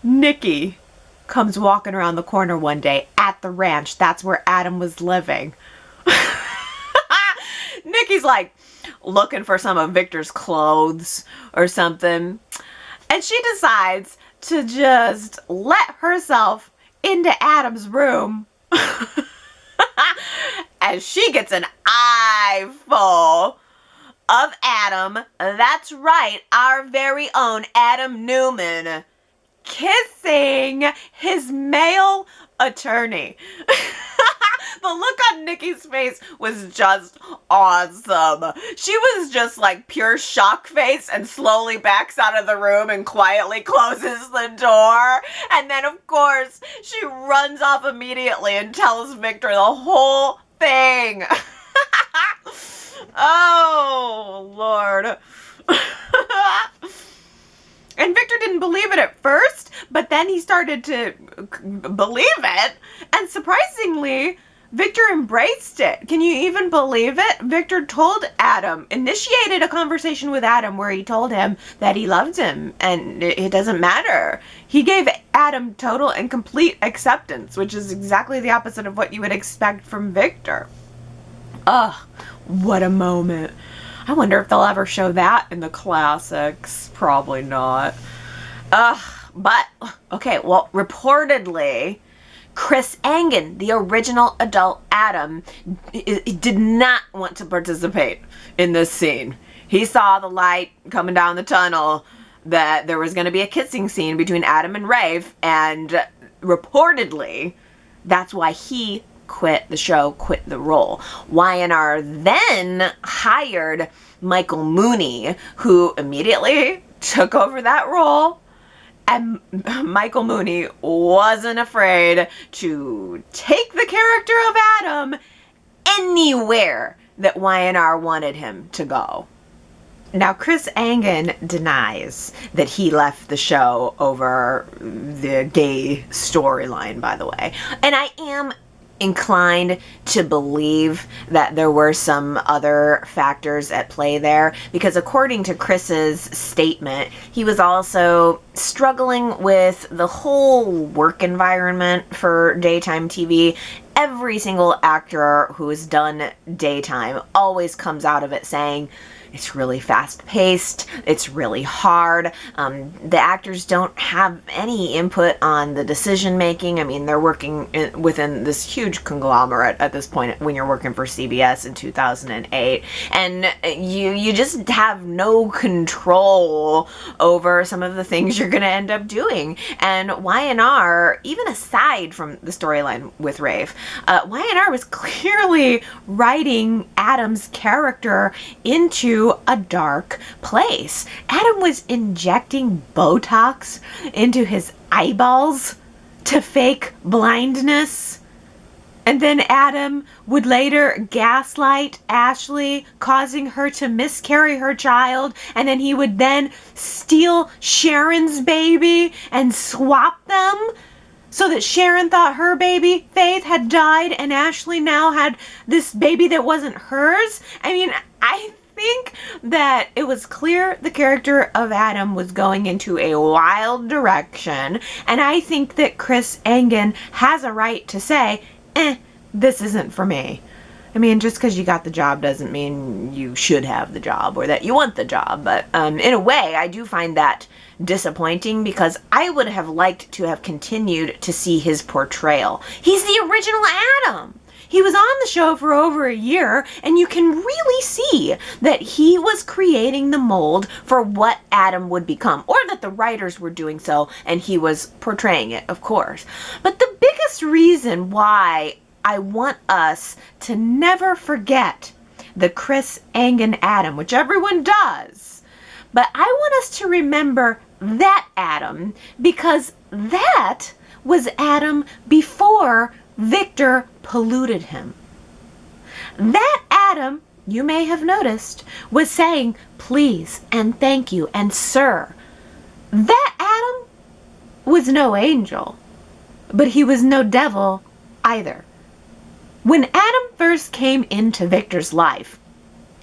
Nikki comes walking around the corner one day at the ranch. That's where Adam was living. Nikki's like looking for some of Victor's clothes or something. And she decides to just let herself into Adam's room. As she gets an eyeful of Adam. That's right, our very own Adam Newman kissing his male attorney. The look on Nikki's face was just awesome. She was just like pure shock face and slowly backs out of the room and quietly closes the door. And then, of course, she runs off immediately and tells Victor the whole thing. Oh, Lord. And Victor didn't believe it at first, but then he started to believe it. And surprisingly, Victor embraced it. Can you even believe it? Victor told Adam, initiated a conversation with Adam where he told him that he loved him and it doesn't matter. He gave Adam total and complete acceptance, which is exactly the opposite of what you would expect from Victor. Ugh, what a moment. I wonder if they'll ever show that in the classics. Probably not. But, okay, well, reportedly, Chris Angan, the original adult Adam, did not want to participate in this scene. He saw the light coming down the tunnel, that there was going to be a kissing scene between Adam and Rafe, and reportedly, that's why he quit the show, quit the role. Y&R then hired Michael Mooney, who immediately took over that role. And Michael Mooney wasn't afraid to take the character of Adam anywhere that Y&R wanted him to go. Now, Chris Angan denies that he left the show over the gay storyline, by the way. And I am inclined to believe that there were some other factors at play there, because according to Chris's statement, he was also struggling with the whole work environment for daytime TV. Every single actor who has done daytime always comes out of it saying, it's really fast-paced, it's really hard, the actors don't have any input on the decision-making. I mean, they're working within this huge conglomerate at this point when you're working for CBS in 2008, and you just have no control over some of the things you're gonna end up doing. And Y&R, even aside from the storyline with Rafe, Y&R was clearly writing Adam's character into a dark place. Adam was injecting Botox into his eyeballs to fake blindness. And then Adam would later gaslight Ashley, causing her to miscarry her child. And then he would then steal Sharon's baby and swap them so that Sharon thought her baby, Faith, had died and Ashley now had this baby that wasn't hers. I mean, I think that it was clear the character of Adam was going into a wild direction, and I think that Chris Angan has a right to say, this isn't for me. I mean, just because you got the job doesn't mean you should have the job or that you want the job. But in a way, I do find that disappointing because I would have liked to have continued to see his portrayal. He's the original Adam. He was on the show for over a year, and you can really see that he was creating the mold for what Adam would become, or that the writers were doing so, and he was portraying it, of course. But the biggest reason why I want us to never forget the Chris Angan Adam, which everyone does, but I want us to remember that Adam because that was Adam before Victor polluted him. That Adam, you may have noticed, was saying please and thank you and sir. That Adam was no angel, but he was no devil either. When Adam first came into Victor's life,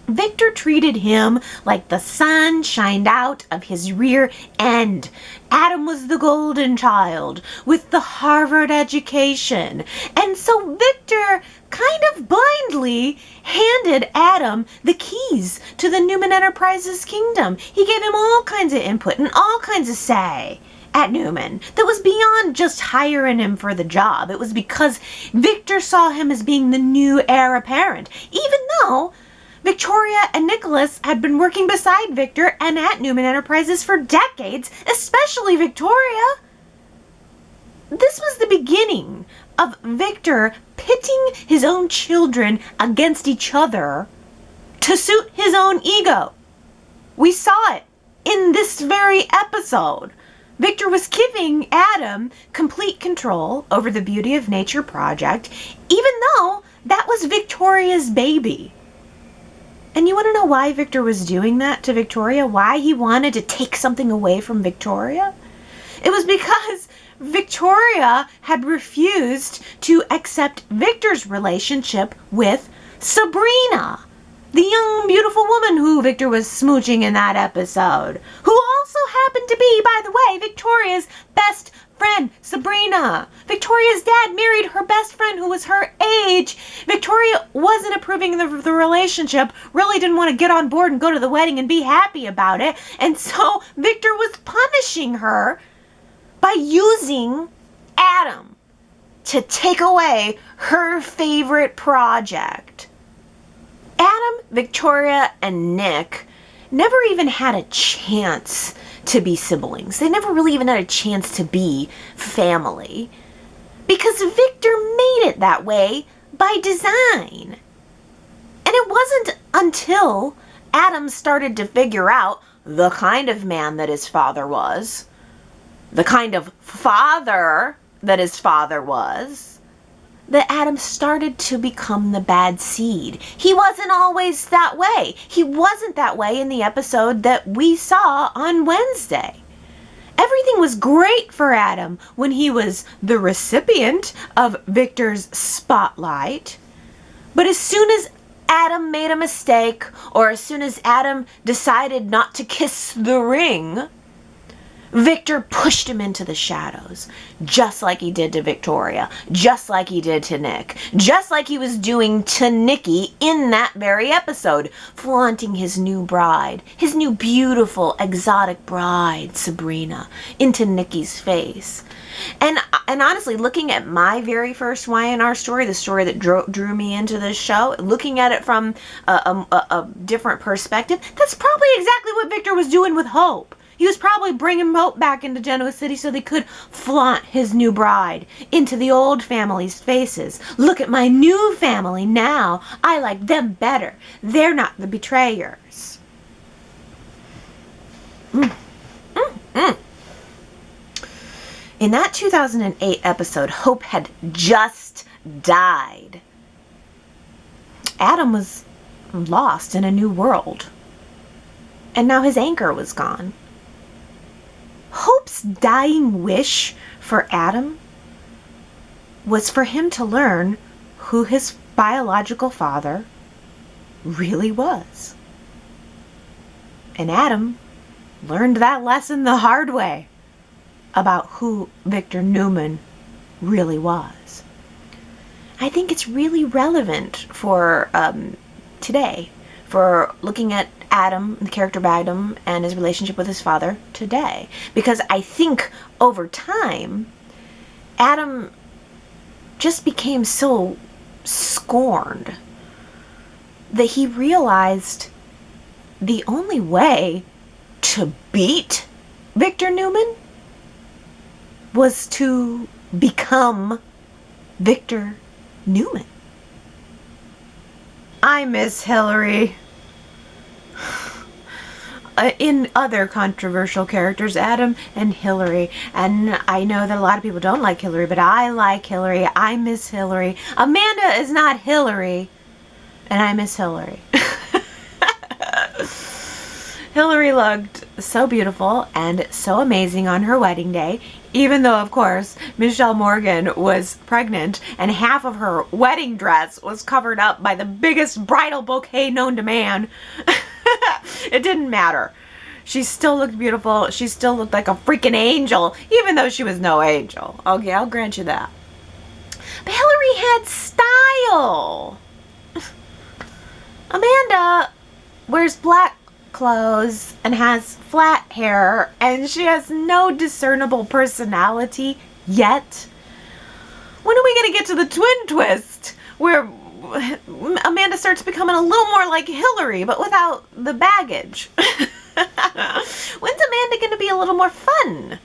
Victor treated him like the sun shined out of his rear end. Adam was the golden child with the Harvard education. And so Victor kind of blindly handed Adam the keys to the Newman Enterprises kingdom. He gave him all kinds of input and all kinds of say at Newman that was beyond just hiring him for the job. It was because Victor saw him as being the new heir apparent, even though Victoria and Nicholas had been working beside Victor and at Newman Enterprises for decades, especially Victoria. This was the beginning of Victor pitting his own children against each other to suit his own ego. We saw it in this very episode. Victor was giving Adam complete control over the Beauty of Nature project, even though that was Victoria's baby. And you want to know why Victor was doing that to Victoria? Why he wanted to take something away from Victoria? It was because Victoria had refused to accept Victor's relationship with Sabrina, the young, beautiful woman who Victor was smooching in that episode, who also happened to be, by the way, Victoria's best friend, Sabrina. Victoria's dad married her best friend who was her age. Victoria wasn't approving of the relationship, really didn't want to get on board and go to the wedding and be happy about it, and so Victor was punishing her by using Adam to take away her favorite project. Adam, Victoria, and Nick never even had a chance to be siblings. They never really even had a chance to be family because Victor made it that way by design. And it wasn't until Adam started to figure out the kind of man that his father was, the kind of father that his father was, that Adam started to become the bad seed. He wasn't always that way. He wasn't that way in the episode that we saw on Wednesday. Everything was great for Adam when he was the recipient of Victor's spotlight. But as soon as Adam made a mistake, or as soon as Adam decided not to kiss the ring, Victor pushed him into the shadows, just like he did to Victoria, just like he did to Nick, just like he was doing to Nikki in that very episode, flaunting his new bride, his new beautiful, exotic bride, Sabrina, into Nikki's face. And honestly, looking at my very first Y&R story, the story that drew me into this show, looking at it from a different perspective, that's probably exactly what Victor was doing with Hope. He was probably bringing Hope back into Genoa City so they could flaunt his new bride into the old family's faces. Look at my new family now. I like them better. They're not the betrayers. In that 2008 episode, Hope had just died. Adam was lost in a new world. And now his anchor was gone. Hope's dying wish for Adam was for him to learn who his biological father really was. And Adam learned that lesson the hard way about who Victor Newman really was. I think it's really relevant for today, for looking at Adam, the character of Adam, and his relationship with his father today. Because I think over time, Adam just became so scorned that he realized the only way to beat Victor Newman was to become Victor Newman. I miss Hilary. In other controversial characters, Adam and Hilary. And I know that a lot of people don't like Hilary, but I like Hilary. I miss Hilary. Amanda is not Hilary, and I miss Hilary. Hilary looked so beautiful and so amazing on her wedding day, even though, of course, Michelle Morgan was pregnant and half of her wedding dress was covered up by the biggest bridal bouquet known to man. It didn't matter. She still looked beautiful. She still looked like a freaking angel, even though she was no angel. Okay, I'll grant you that. But Hilary had style. Amanda wears black clothes and has flat hair, and she has no discernible personality yet. When are we going to get to the twin twist where Amanda starts becoming a little more like Hilary, but without the baggage? When's Amanda going to be a little more fun?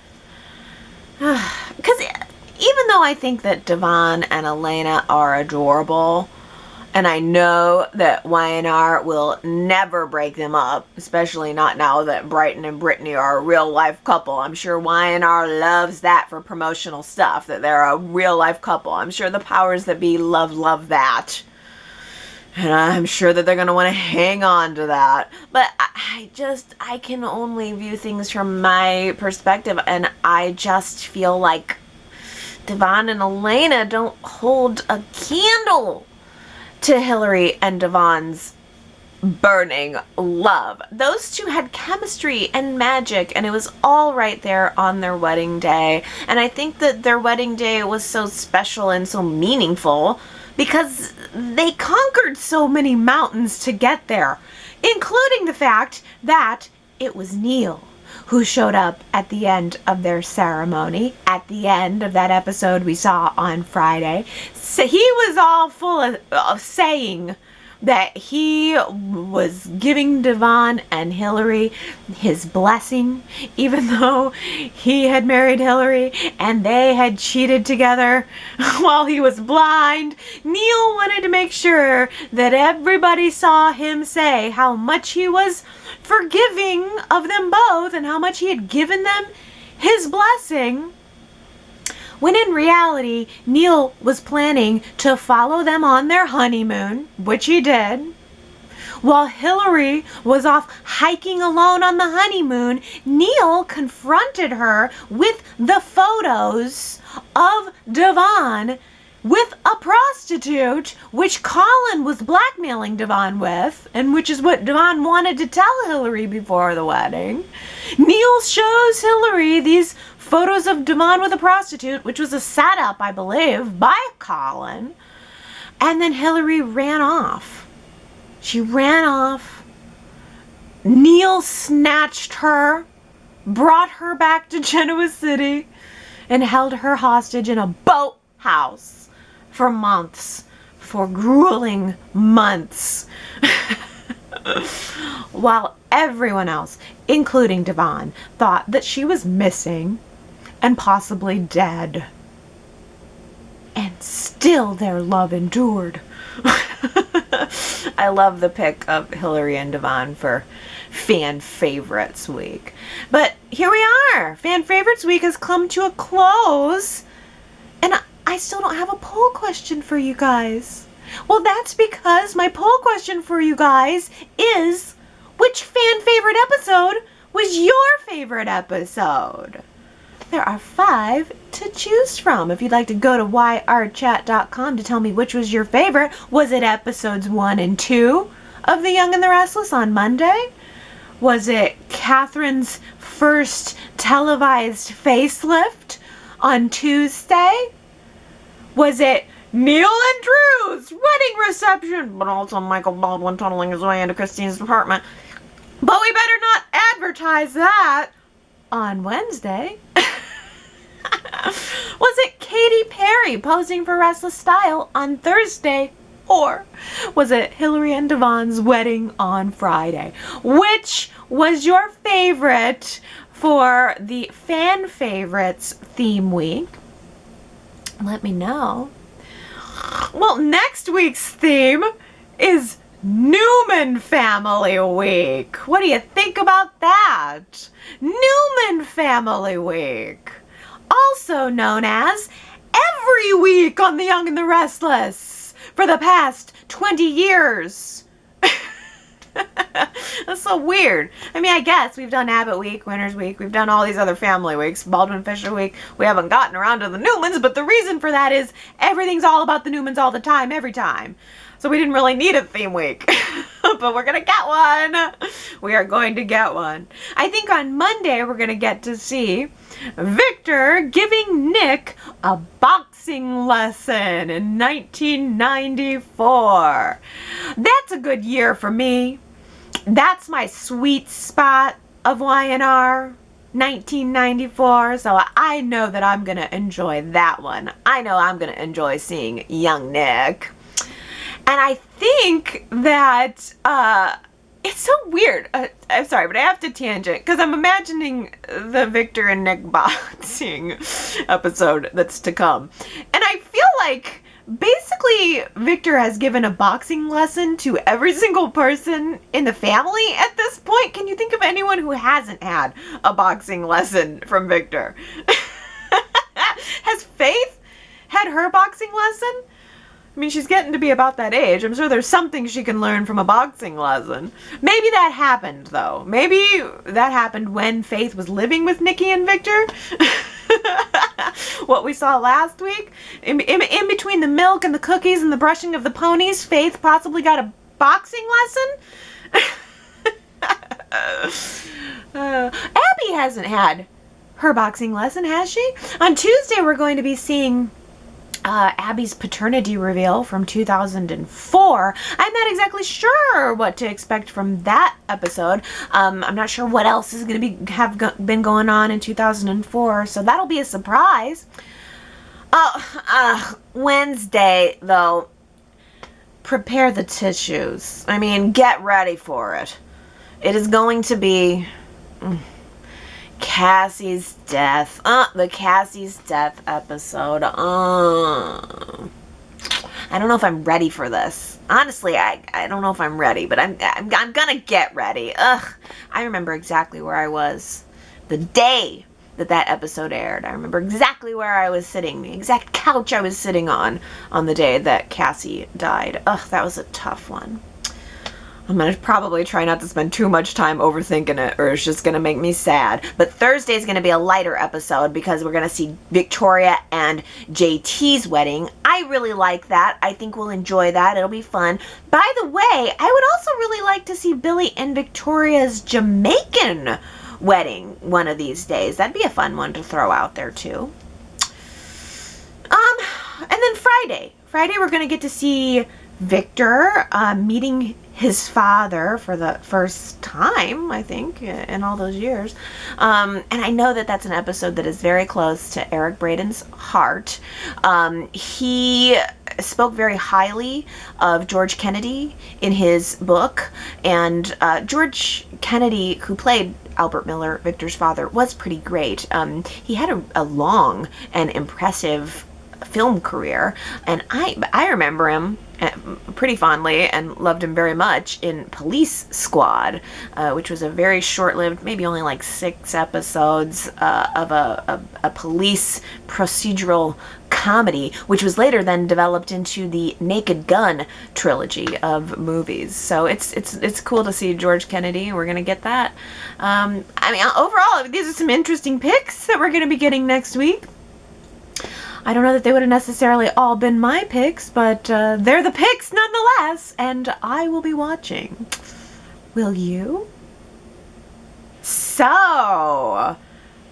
Because even though I think that Devon and Elena are adorable, and I know that Y&R will never break them up, especially not now that Brighton and Brittany are a real-life couple. I'm sure Y&R loves that for promotional stuff, that they're a real-life couple. I'm sure the powers that be love that. And I'm sure that they're going to want to hang on to that. But I can only view things from my perspective, and I just feel like Devon and Elena don't hold a candle to Hilary and Devon's burning love. Those two had chemistry and magic, and it was all right there on their wedding day. And I think that their wedding day was so special and so meaningful because they conquered so many mountains to get there, including the fact that it was Neil who showed up at the end of their ceremony, at the end of that episode we saw on Friday. So he was all full of saying that he was giving Devon and Hilary his blessing, even though he had married Hilary and they had cheated together while he was blind. Neil wanted to make sure that everybody saw him say how much he was forgiving of them both and how much he had given them his blessing, when in reality, Neil was planning to follow them on their honeymoon, which he did. While Hilary was off hiking alone on the honeymoon, Neil confronted her with the photos of Devon with a prostitute, which Colin was blackmailing Devon with, and which is what Devon wanted to tell Hilary before the wedding. Neil shows Hilary these photos of Devon with a prostitute, which was a setup, I believe, by Colin. And then Hilary ran off. She ran off. Neil snatched her, brought her back to Genoa City, and held her hostage in a boathouse for months, for grueling months, while everyone else, including Devon, thought that she was missing and possibly dead. And still their love endured. I love the pick of Hilary and Devon for Fan Favorites Week. But here we are. Fan Favorites Week has come to a close. And I still don't have a poll question for you guys. Well, that's because my poll question for you guys is, which fan favorite episode was your favorite episode? There are 5 to choose from. If you'd like to go to yrchat.com to tell me which was your favorite. Was it episodes 1 and 2 of The Young and the Restless on Monday? Was it Katherine's first televised facelift on Tuesday? Was it Neil and Drew's wedding reception, but also Michael Baldwin tunneling his way into Christine's apartment. But we better not advertise that on Wednesday. Was it Katy Perry posing for Restless Style on Thursday? Or was it Hilary and Devon's wedding on Friday? Which was your favorite for the fan favorites theme week? Let me know. Well, next week's theme is Newman Family Week. What do you think about that? Newman Family Week. Also known as Every Week on The Young and the Restless for the past 20 years. That's so weird. I mean, I guess we've done Abbott Week, Winter's Week, we've done all these other family weeks, Baldwin Fisher Week. We haven't gotten around to the Newmans, but the reason for that is everything's all about the Newmans all the time, every time. So we didn't really need a theme week. But we're going to get one. We are going to get one. I think on Monday we're going to get to see Victor giving Nick a boxing lesson in 1994. That's a good year for me. That's my sweet spot of Y&R, 1994. So I know that I'm going to enjoy that one. I know I'm going to enjoy seeing young Nick. And I think that it's so weird. I'm sorry, but I have to tangent because I'm imagining the Victor and Nick boxing episode that's to come. And I feel like basically Victor has given a boxing lesson to every single person in the family at this point. Can you think of anyone who hasn't had a boxing lesson from Victor? Has Faith had her boxing lesson? I mean, she's getting to be about that age. I'm sure there's something she can learn from a boxing lesson. Maybe that happened, though. Maybe that happened when Faith was living with Nikki and Victor. What we saw last week. In between the milk and the cookies and the brushing of the ponies, Faith possibly got a boxing lesson. Abby hasn't had her boxing lesson, has she? On Tuesday, we're going to be seeing Abby's paternity reveal from 2004. I'm not exactly sure what to expect from that episode. I'm not sure what else is going to have been going on in 2004, so that'll be a surprise. Wednesday, though, prepare the tissues. I mean, get ready for it. It is going to be Cassie's death. The Cassie's death episode. I don't know if I'm ready for this. Honestly, I don't know if I'm ready, but I'm gonna get ready. I remember exactly where I was the day that episode aired. I remember exactly where I was sitting, the exact couch I was sitting on the day that Cassie died. That was a tough one. I'm going to probably try not to spend too much time overthinking it, or it's just going to make me sad. But Thursday's going to be a lighter episode because we're going to see Victoria and JT's wedding. I really like that. I think we'll enjoy that. It'll be fun. By the way, I would also really like to see Billy and Victoria's Jamaican wedding one of these days. That'd be a fun one to throw out there, too. And then Friday. Friday, we're going to get to see Victor meeting his father for the first time, I think, in all those years. And I know that that's an episode that is very close to Eric Braden's heart. He spoke very highly of George Kennedy in his book. And George Kennedy, who played Albert Miller, Victor's father, was pretty great. He had a long and impressive film career, and I remember him pretty fondly and loved him very much in Police Squad, which was a very short-lived, maybe only like 6 episodes of a police procedural comedy, which was later then developed into the Naked Gun trilogy of movies. So it's cool to see George Kennedy. We're gonna get that. I mean, overall, these are some interesting picks that we're gonna be getting next week. I don't know that they would have necessarily all been my picks, but they're the picks nonetheless, and I will be watching. Will you? So,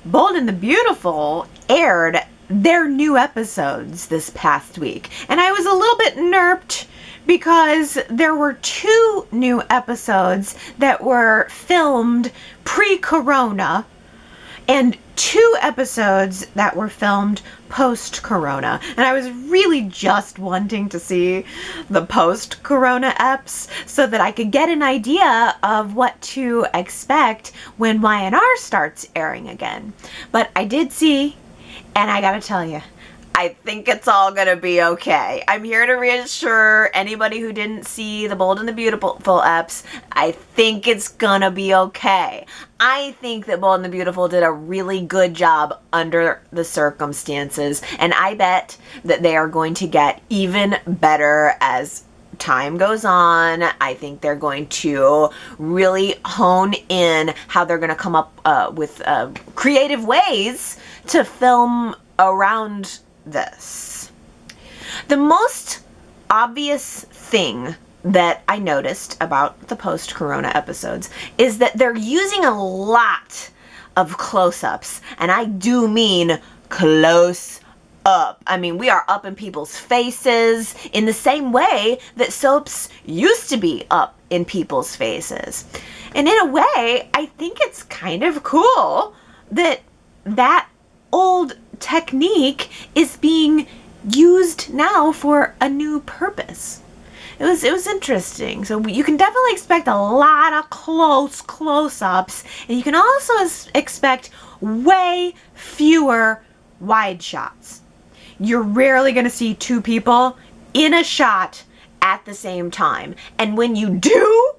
Bold and the Beautiful aired their new episodes this past week. And I was a little bit nerped because there were 2 new episodes that were filmed pre-corona and 2 episodes that were filmed post-corona. And I was really just wanting to see the post-corona eps so that I could get an idea of what to expect when Y&R starts airing again. But I did see, and I gotta tell you, I think it's all gonna be okay. I'm here to reassure anybody who didn't see the Bold and the Beautiful eps. I think it's gonna be okay. I think that Bold and the Beautiful did a really good job under the circumstances, and I bet that they are going to get even better as time goes on. I think they're going to really hone in how they're going to come up with creative ways to film around this. The most obvious thing that I noticed about the post-corona episodes is that they're using a lot of close-ups, and I do mean close up. I mean, we are up in people's faces in the same way that soaps used to be up in people's faces. And in a way, I think it's kind of cool that that old technique is being used now for a new purpose. It was interesting. So you can definitely expect a lot of close-ups, and you can also expect way fewer wide shots. You're rarely going to see 2 people in a shot at the same time. And when you do,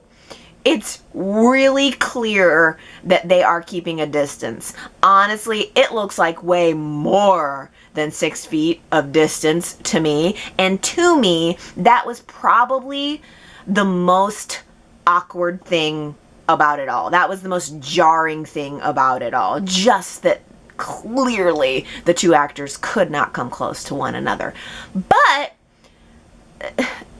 it's really clear that they are keeping a distance. Honestly, it looks like way more than 6 feet of distance to me. And to me, that was probably the most awkward thing about it all. That was the most jarring thing about it all. Just that clearly the 2 actors could not come close to one another. But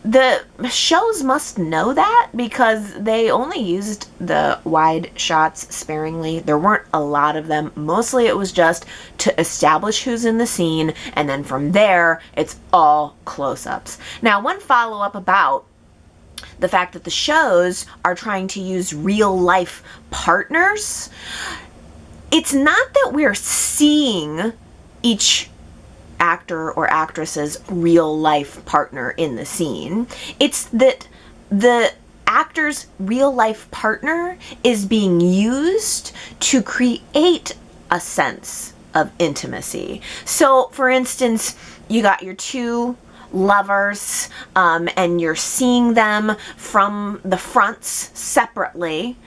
the shows must know that because they only used the wide shots sparingly. There weren't a lot of them. Mostly it was just to establish who's in the scene, and then from there it's all close-ups. Now, one follow-up about the fact that the shows are trying to use real-life partners, it's not that we're seeing each actor or actress's real life partner in the scene. It's that the actor's real life partner is being used to create a sense of intimacy. So, for instance, you got your 2 lovers, and you're seeing them from the fronts separately,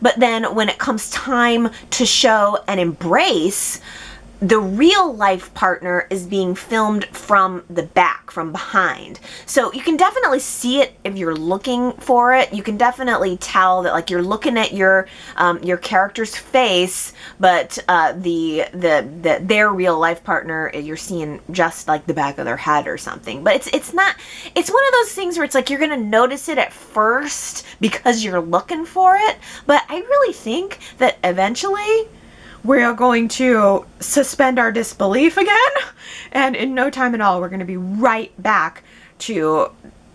but then when it comes time to show an embrace, the real life partner is being filmed from the back, from behind. So you can definitely see it if you're looking for it. You can definitely tell that, like, you're looking at your character's face, but their real life partner, you're seeing just like the back of their head or something. But it's one of those things where it's like you're gonna notice it at first because you're looking for it. But I really think that eventually we are going to suspend our disbelief again, and in no time at all, we're going to be right back to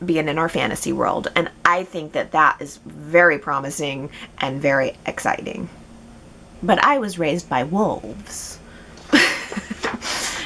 being in our fantasy world. And I think that that is very promising and very exciting. But I was raised by wolves.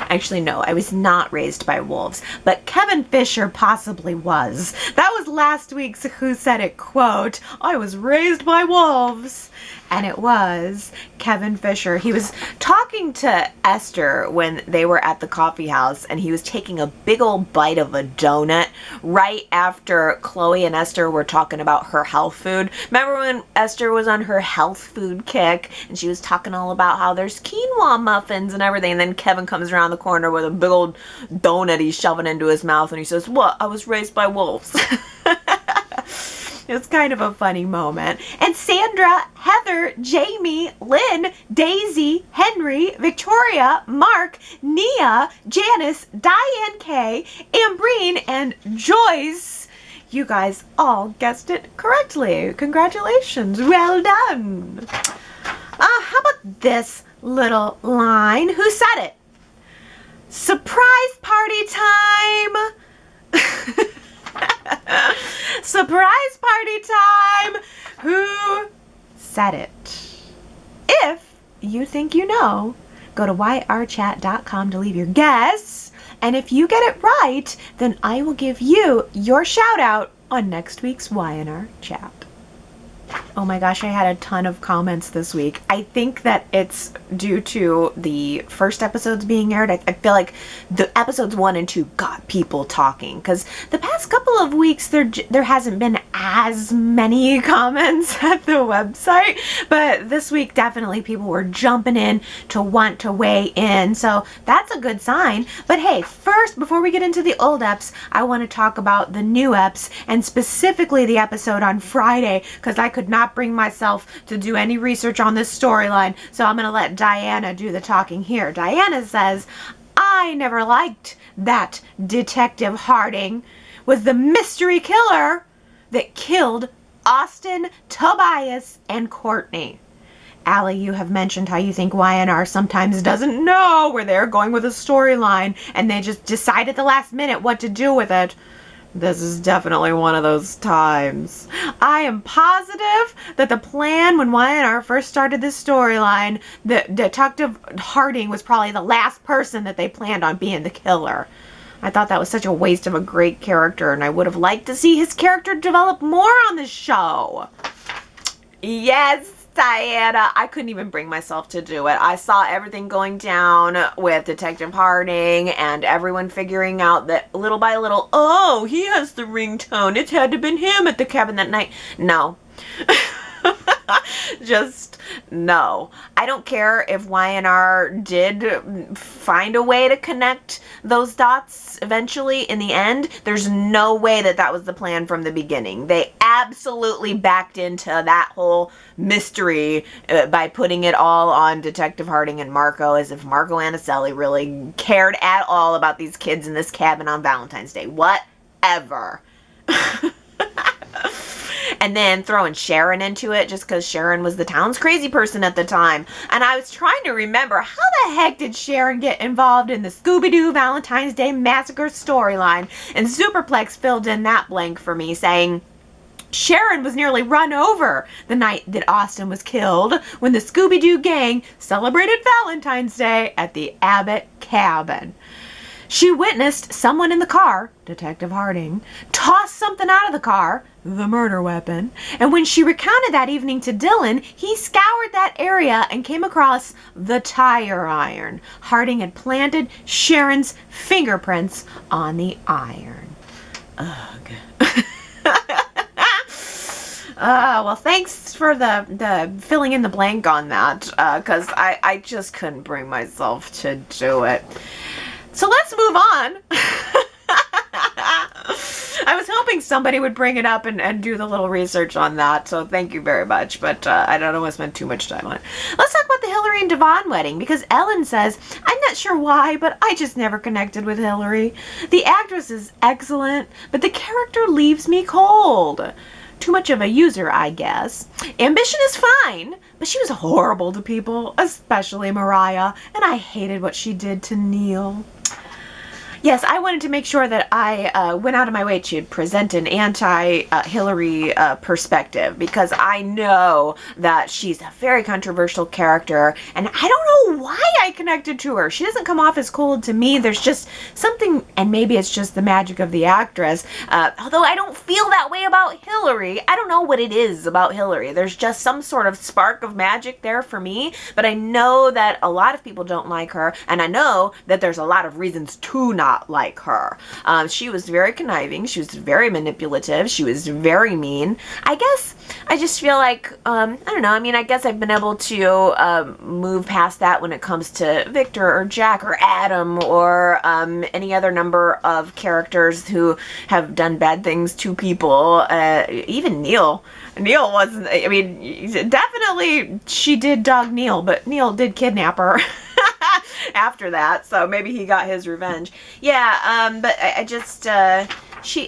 Actually, no, I was not raised by wolves, but Kevin Fisher possibly was. That was last week's Who Said It quote. I was raised by wolves. And it was Kevin Fisher. He was talking to Esther when they were at the coffee house, and he was taking a big old bite of a donut right after Chloe and Esther were talking about her health food. Remember when Esther was on her health food kick, and she was talking all about how there's quinoa muffins and everything, and then Kevin comes around the corner with a big old donut he's shoving into his mouth, and he says, "What? I was raised by wolves." It's kind of a funny moment. And Sandra, Heather, Jamie, Lynn, Daisy, Henry, Victoria, Mark, Nia, Janice, Diane K, Ambreen, and Joyce, you guys all guessed it correctly. Congratulations. Well done. How about this little line? Who said it? Surprise party time! Surprise party time! Who said it? If you think you know, go to yrchat.com to leave your guess. And if you get it right, then I will give you your shout out on next week's Y&R Chat. Oh my gosh, I had a ton of comments this week. I think that it's due to the first episodes being aired. I feel like the episodes 1 and 2 got people talking, because the past couple of weeks there hasn't been as many comments at the website, but this week definitely people were jumping in to want to weigh in, so that's a good sign. But hey, first, before we get into the old eps, I want to talk about the new eps, and specifically the episode on Friday, because I could not bring myself to do any research on this storyline, so I'm going to let Diana do the talking here. Diana says, I never liked that Detective Harding was the mystery killer that killed Austin, Tobias, and Courtney. Allie, you have mentioned how you think Y&R sometimes doesn't know where they're going with a storyline, and they just decide at the last minute what to do with it. This is definitely one of those times. I am positive that the plan when Y&R first started this storyline, that Detective Harding was probably the last person that they planned on being the killer. I thought that was such a waste of a great character, and I would have liked to see his character develop more on the show. Yes, Diana, I couldn't even bring myself to do it. I saw everything going down with Detective Harding and everyone figuring out that little by little, oh, he has the ringtone. It had to have been him at the cabin that night. No. Just no. I don't care if Y&R did find a way to connect those dots eventually in the end. There's no way that that was the plan from the beginning. They absolutely backed into that whole mystery by putting it all on Detective Harding and Marco, as if Marco Anicelli really cared at all about these kids in this cabin on Valentine's Day. Whatever. And then throwing Sharon into it just because Sharon was the town's crazy person at the time. And I was trying to remember, how the heck did Sharon get involved in the Scooby-Doo Valentine's Day Massacre storyline? And Superplex filled in that blank for me, saying Sharon was nearly run over the night that Austin was killed when the Scooby-Doo gang celebrated Valentine's Day at the Abbott cabin. She witnessed someone in the car, Detective Harding, toss something out of the car, the murder weapon, and when she recounted that evening to Dylan, he scoured that area and came across the tire iron. Harding had planted Sharon's fingerprints on the iron. Ugh. Well, thanks for the filling in the blank on that, because I just couldn't bring myself to do it. So let's move on. I was hoping somebody would bring it up and do the little research on that, so thank you very much, but I don't want to spend too much time on it. Let's talk about the Hilary and Devon wedding, because Ellen says, I'm not sure why, but I just never connected with Hilary. The actress is excellent, but the character leaves me cold. Too much of a user, I guess. Ambition is fine, but she was horrible to people, especially Mariah, and I hated what she did to Neil. Yes, I wanted to make sure that I went out of my way to present an anti-Hilary perspective, because I know that she's a very controversial character, and I don't know why I connected to her. She doesn't come off as cold to me. There's just something, and maybe it's just the magic of the actress, although I don't feel that way about Hilary. I don't know what it is about Hilary. There's just some sort of spark of magic there for me, but I know that a lot of people don't like her, and I know that there's a lot of reasons to not like her. She was very conniving. She was very manipulative. She was very mean. I guess I just feel like, I don't know. I mean, I guess I've been able to move past that when it comes to Victor or Jack or Adam or any other number of characters who have done bad things to people. Even Neil. Neil wasn't, I mean, definitely she did dog Neil, but Neil did kidnap her. After that, so maybe he got his revenge. Yeah, but I just,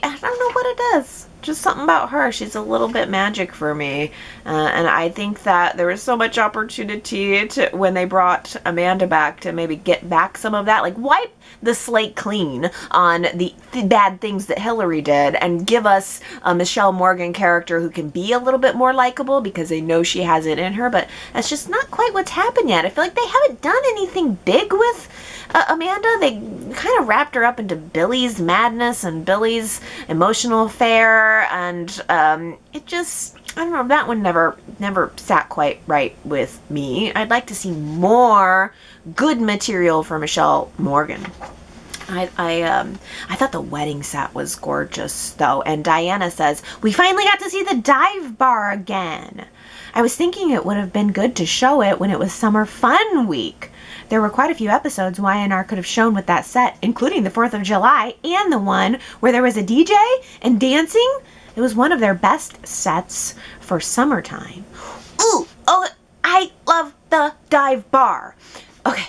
I don't know what it is. Just something about her. She's a little bit magic for me. And I think that there was so much opportunity to, when they brought Amanda back, to maybe get back some of that. Like, wipe the slate clean on the bad things that Hilary did and give us a Michelle Morgan character who can be a little bit more likable, because they know she has it in her. But that's just not quite what's happened yet. I feel like they haven't done anything big with Amanda. They kind of wrapped her up into Billy's madness and Billy's emotional affair, and it just, I don't know, that one never sat quite right with me. I'd like to see more good material for Michelle Morgan. I thought the wedding set was gorgeous, though, and Diana says, we finally got to see the dive bar again. I was thinking it would have been good to show it when it was Summer Fun Week. There were quite a few episodes Y&R could have shown with that set, including the 4th of July and the one where there was a DJ and dancing. It was one of their best sets for summertime. Ooh, oh, I love the dive bar. Okay.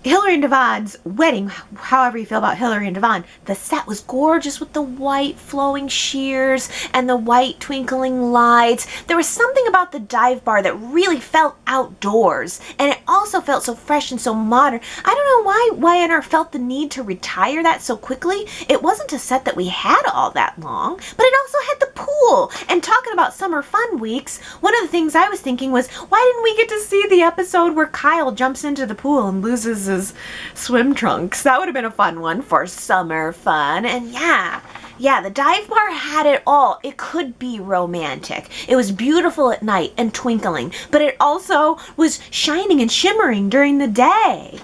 Hilary and Devon's wedding, however you feel about Hilary and Devon, the set was gorgeous with the white flowing sheers and the white twinkling lights. There was something about the dive bar that really felt outdoors, and it also felt so fresh and so modern. I don't know why Y&R felt the need to retire that so quickly. It wasn't a set that we had all that long, but it also had the pool. And talking about summer fun weeks, one of the things I was thinking was, why didn't we get to see the episode where Kyle jumps into the pool and loses his swim trunks? That would have been a fun one for summer fun. And yeah, the dive bar had it all. It could be romantic. It was beautiful at night and twinkling, but it also was shining and shimmering during the day.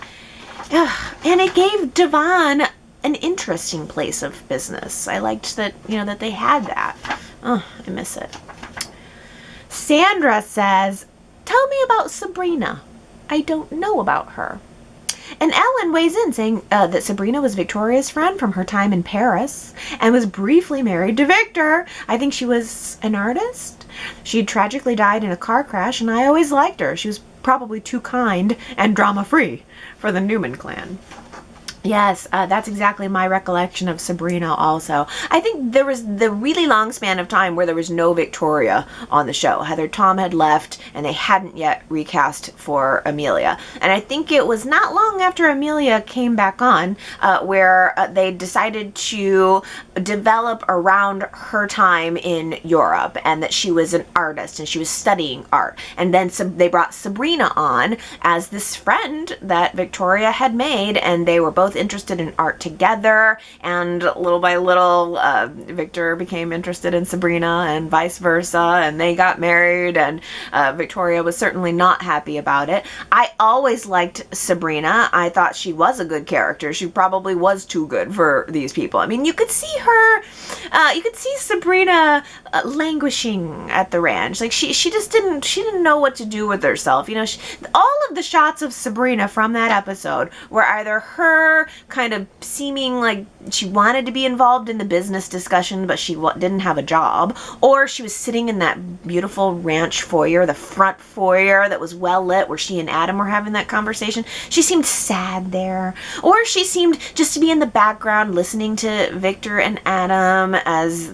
And it gave Devon an interesting place of business. I liked that, that they had that. Oh, I miss it. Sandra says, tell me about Sabrina. I don't know about her. And Ellen weighs in saying that Sabrina was Victoria's friend from her time in Paris and was briefly married to Victor. I think she was an artist. She tragically died in a car crash, and I always liked her. She was probably too kind and drama-free for the Newman clan. Yes, that's exactly my recollection of Sabrina also. I think there was the really long span of time where there was no Victoria on the show. Heather Tom had left, and they hadn't yet recast for Amelia. And I think it was not long after Amelia came back on where they decided to develop around her time in Europe, and that she was an artist and she was studying art. And then they brought Sabrina on as this friend that Victoria had made, and they were both interested in art together, and little by little Victor became interested in Sabrina and vice versa, and they got married, and Victoria was certainly not happy about it. I always liked Sabrina. I thought she was a good character. She probably was too good for these people. I mean, you could see her, you could see Sabrina languishing at the ranch. Like she just didn't know what to do with herself. All of the shots of Sabrina from that episode were either her kind of seeming like she wanted to be involved in the business discussion, but she didn't have a job, or she was sitting in that beautiful ranch foyer, the front foyer that was well lit, where she and Adam were having that conversation. She seemed sad there, or she seemed just to be in the background listening to Victor and Adam as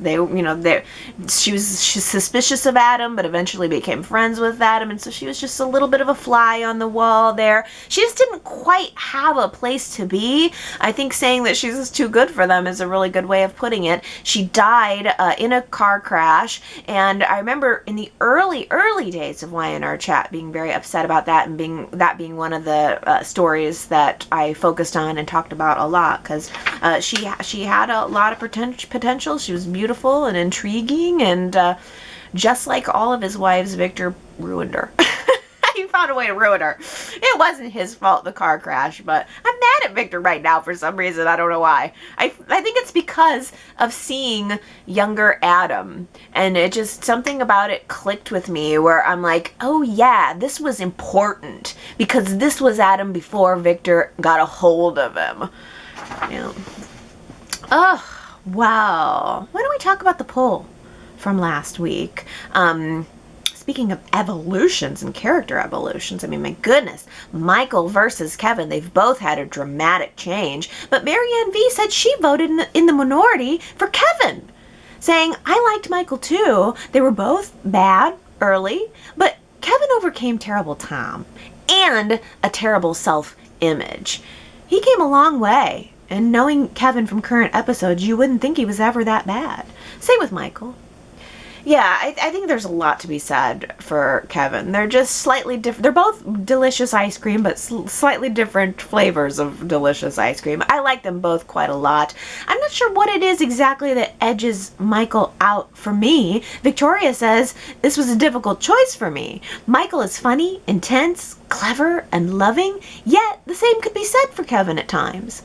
she's suspicious of Adam, but eventually became friends with Adam, and so she was just a little bit of a fly on the wall there. She just didn't quite have a place to be. I think saying that she's just too good for them is a really good way of putting it. She died in a car crash, and I remember in the early days of Y&R Chat being very upset about that, and being one of the stories that I focused on and talked about a lot, because she had a lot of potential. She was beautiful and intriguing, and just like all of his wives, Victor ruined her. He found a way to ruin her. It wasn't his fault, the car crash, but I'm mad at Victor right now for some reason. I don't know why. I think it's because of seeing younger Adam, and it just, something about it clicked with me where I'm like, oh yeah, this was important because this was Adam before Victor got a hold of him. Oh, wow. Why don't we talk about the poll from last week? speaking of evolutions and character evolutions, I mean, my goodness, Michael versus Kevin, they've both had a dramatic change, but Marianne V said she voted in the minority for Kevin, saying, I liked Michael too. They were both bad early, but Kevin overcame terrible Tom and a terrible self-image. He came a long way, and knowing Kevin from current episodes, you wouldn't think he was ever that bad. Same with Michael. Yeah, I think there's a lot to be said for Kevin. They're just slightly different. They're both delicious ice cream, but slightly different flavors of delicious ice cream. I like them both quite a lot. I'm not sure what it is exactly that edges Michael out for me. Victoria says, this was a difficult choice for me. Michael is funny, intense, clever, and loving, yet the same could be said for Kevin at times.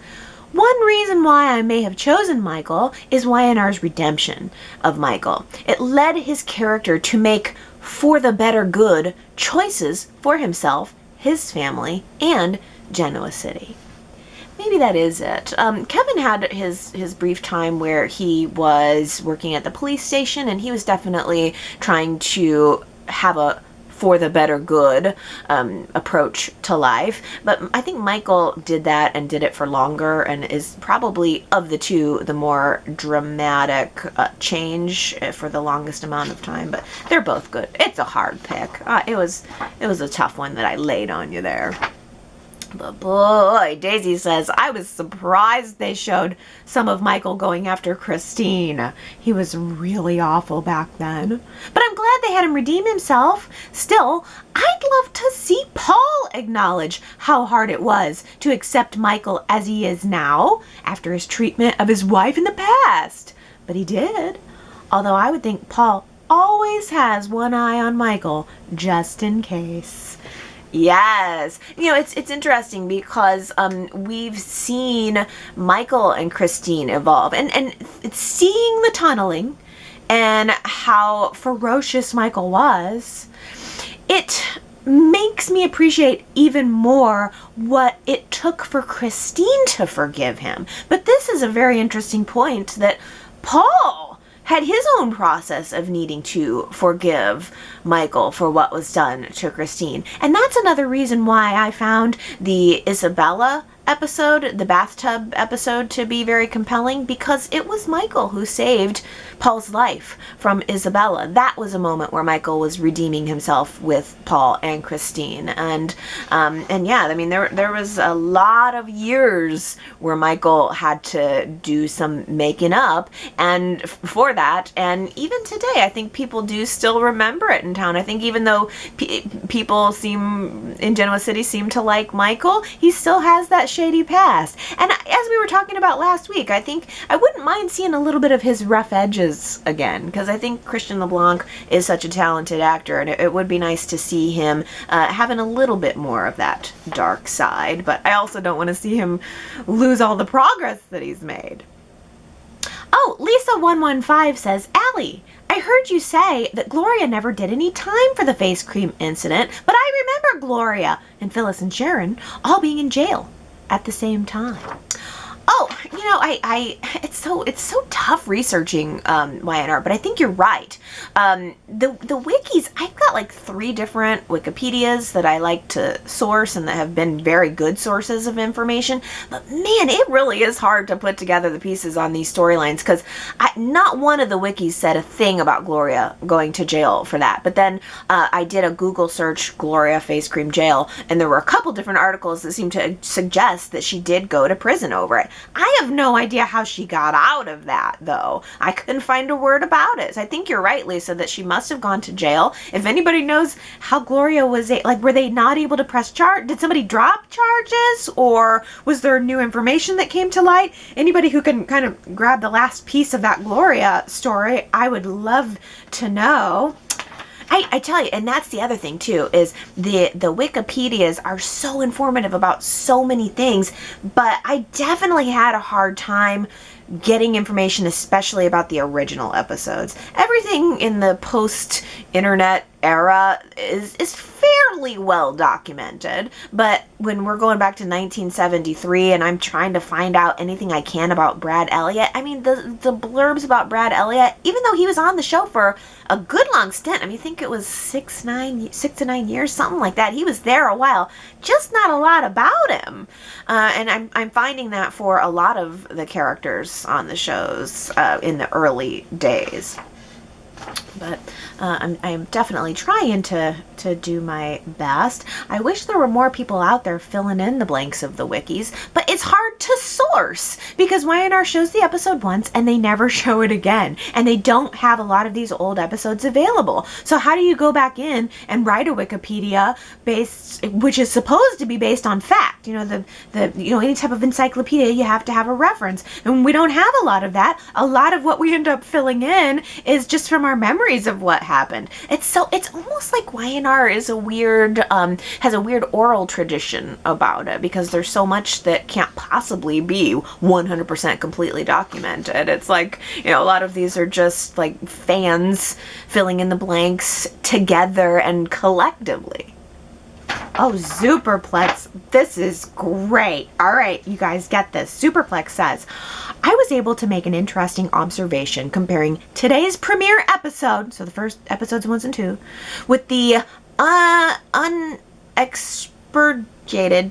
One reason why I may have chosen Michael is Y&R's redemption of Michael. It led his character to make for the better good choices for himself, his family, and Genoa City. Maybe that is it. Kevin had his brief time where he was working at the police station, and he was definitely trying to have a for the better good approach to life. But I think Michael did that and did it for longer and is probably, of the two, the more dramatic change for the longest amount of time. But they're both good. It's a hard pick. It was a tough one that I laid on you there. But boy, Daisy says, I was surprised they showed some of Michael going after Christine. He was really awful back then. But I'm glad they had him redeem himself. Still, I'd love to see Paul acknowledge how hard it was to accept Michael as he is now, after his treatment of his wife in the past. But he did. Although I would think Paul always has one eye on Michael, just in case. Yes. You know, it's interesting because we've seen Michael and Christine evolve, and it's seeing the tunneling and how ferocious Michael was, it makes me appreciate even more what it took for Christine to forgive him. But this is a very interesting point, that Paul had his own process of needing to forgive Michael for what was done to Christine. And that's another reason why I found the Isabella episode, the bathtub episode, to be very compelling, because it was Michael who saved Paul's life from Isabella. That was a moment where Michael was redeeming himself with Paul and Christine. And yeah, I mean, there was a lot of years where Michael had to do some making up and for that. And even today, I think people do still remember it in town. I think even though people in Genoa City seem to like Michael, he still has that shady past. And as we were talking about last week, I think I wouldn't mind seeing a little bit of his rough edges again, because I think Christian LeBlanc is such a talented actor, and it would be nice to see him having a little bit more of that dark side. But I also don't want to see him lose all the progress that he's made. Oh, Lisa115 says, Allie, I heard you say that Gloria never did any time for the face cream incident, but I remember Gloria and Phyllis and Sharon all being in jail at the same time. Oh, you know, it's so tough researching Y&R, but I think you're right. The wikis, I've got like 3 different Wikipedias that I like to source and that have been very good sources of information. But man, it really is hard to put together the pieces on these storylines, because not one of the wikis said a thing about Gloria going to jail for that. But then I did a Google search, Gloria face cream jail, and there were a couple different articles that seemed to suggest that she did go to prison over it. I have no idea how she got out of that, though. I couldn't find a word about it. So I think you're right, Lisa, that she must have gone to jail. If anybody knows how Gloria was, were they not able to press charge? Did somebody drop charges? Or was there new information that came to light? Anybody who can kind of grab the last piece of that Gloria story, I would love to know. I tell you, and that's the other thing too, is the Wikipedias are so informative about so many things, but I definitely had a hard time getting information, especially about the original episodes. Everything in the post-internet era is fairly well documented, but when we're going back to 1973 and I'm trying to find out anything I can about Brad Elliot, I mean, the blurbs about Brad Elliot, even though he was on the show for a good long stint, I mean, I think it was 6 to 9 years, something like that. He was there a while, just not a lot about him. And I'm finding that for a lot of the characters on the shows in the early days. But I'm definitely trying to do my best. I wish there were more people out there filling in the blanks of the wikis, but it's hard to source because Y&R shows the episode once and they never show it again, and they don't have a lot of these old episodes available. So how do you go back in and write a Wikipedia which is supposed to be based on fact? You know, any type of encyclopedia, you have to have a reference, and we don't have a lot of that. A lot of what we end up filling in is just from our memories of what happened. It's almost like Y&R is has a weird oral tradition about it, because there's so much that can't possibly be 100% completely documented. It's like, a lot of these are just like fans filling in the blanks together and collectively. Oh, Superplex, this is great. All right, you guys get this. Superplex says, I was able to make an interesting observation comparing today's premiere episode, so the first episodes 1 and 2, with the unexpurgated,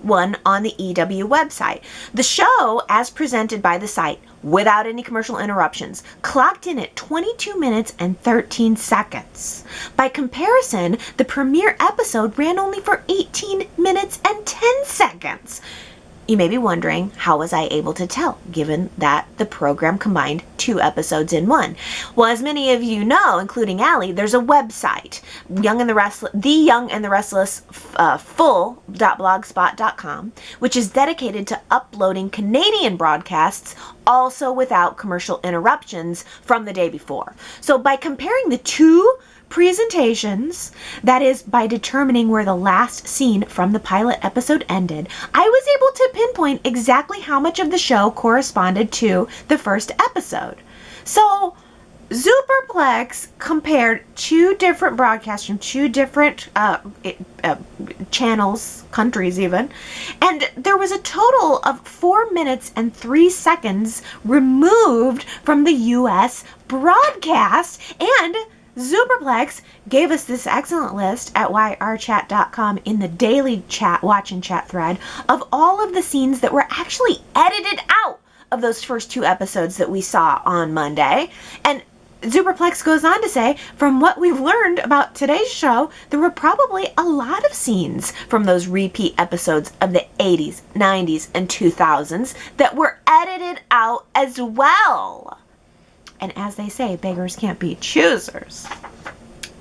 one on the EW website. The show, as presented by the site, without any commercial interruptions, clocked in at 22 minutes and 13 seconds. By comparison, the premiere episode ran only for 18 minutes and 10 seconds. You may be wondering, how was I able to tell, given that the program combined 2 episodes in one? Well, as many of you know, including Allie, there's a website, The Young and the Restless full.blogspot.com, which is dedicated to uploading Canadian broadcasts, also without commercial interruptions, from the day before. So by comparing the 2 presentations, that is, by determining where the last scene from the pilot episode ended, I was able to pinpoint exactly how much of the show corresponded to the first episode. So Superplex compared 2 different broadcasts from 2 different channels, countries even, and there was a total of 4 minutes and 3 seconds removed from the US broadcast, and Superplex gave us this excellent list at yrchat.com in the daily watch and chat thread of all of the scenes that were actually edited out of those first 2 episodes that we saw on Monday. And Superplex goes on to say, from what we've learned about today's show, there were probably a lot of scenes from those repeat episodes of the 80s, 90s, and 2000s that were edited out as well. And as they say, beggars can't be choosers.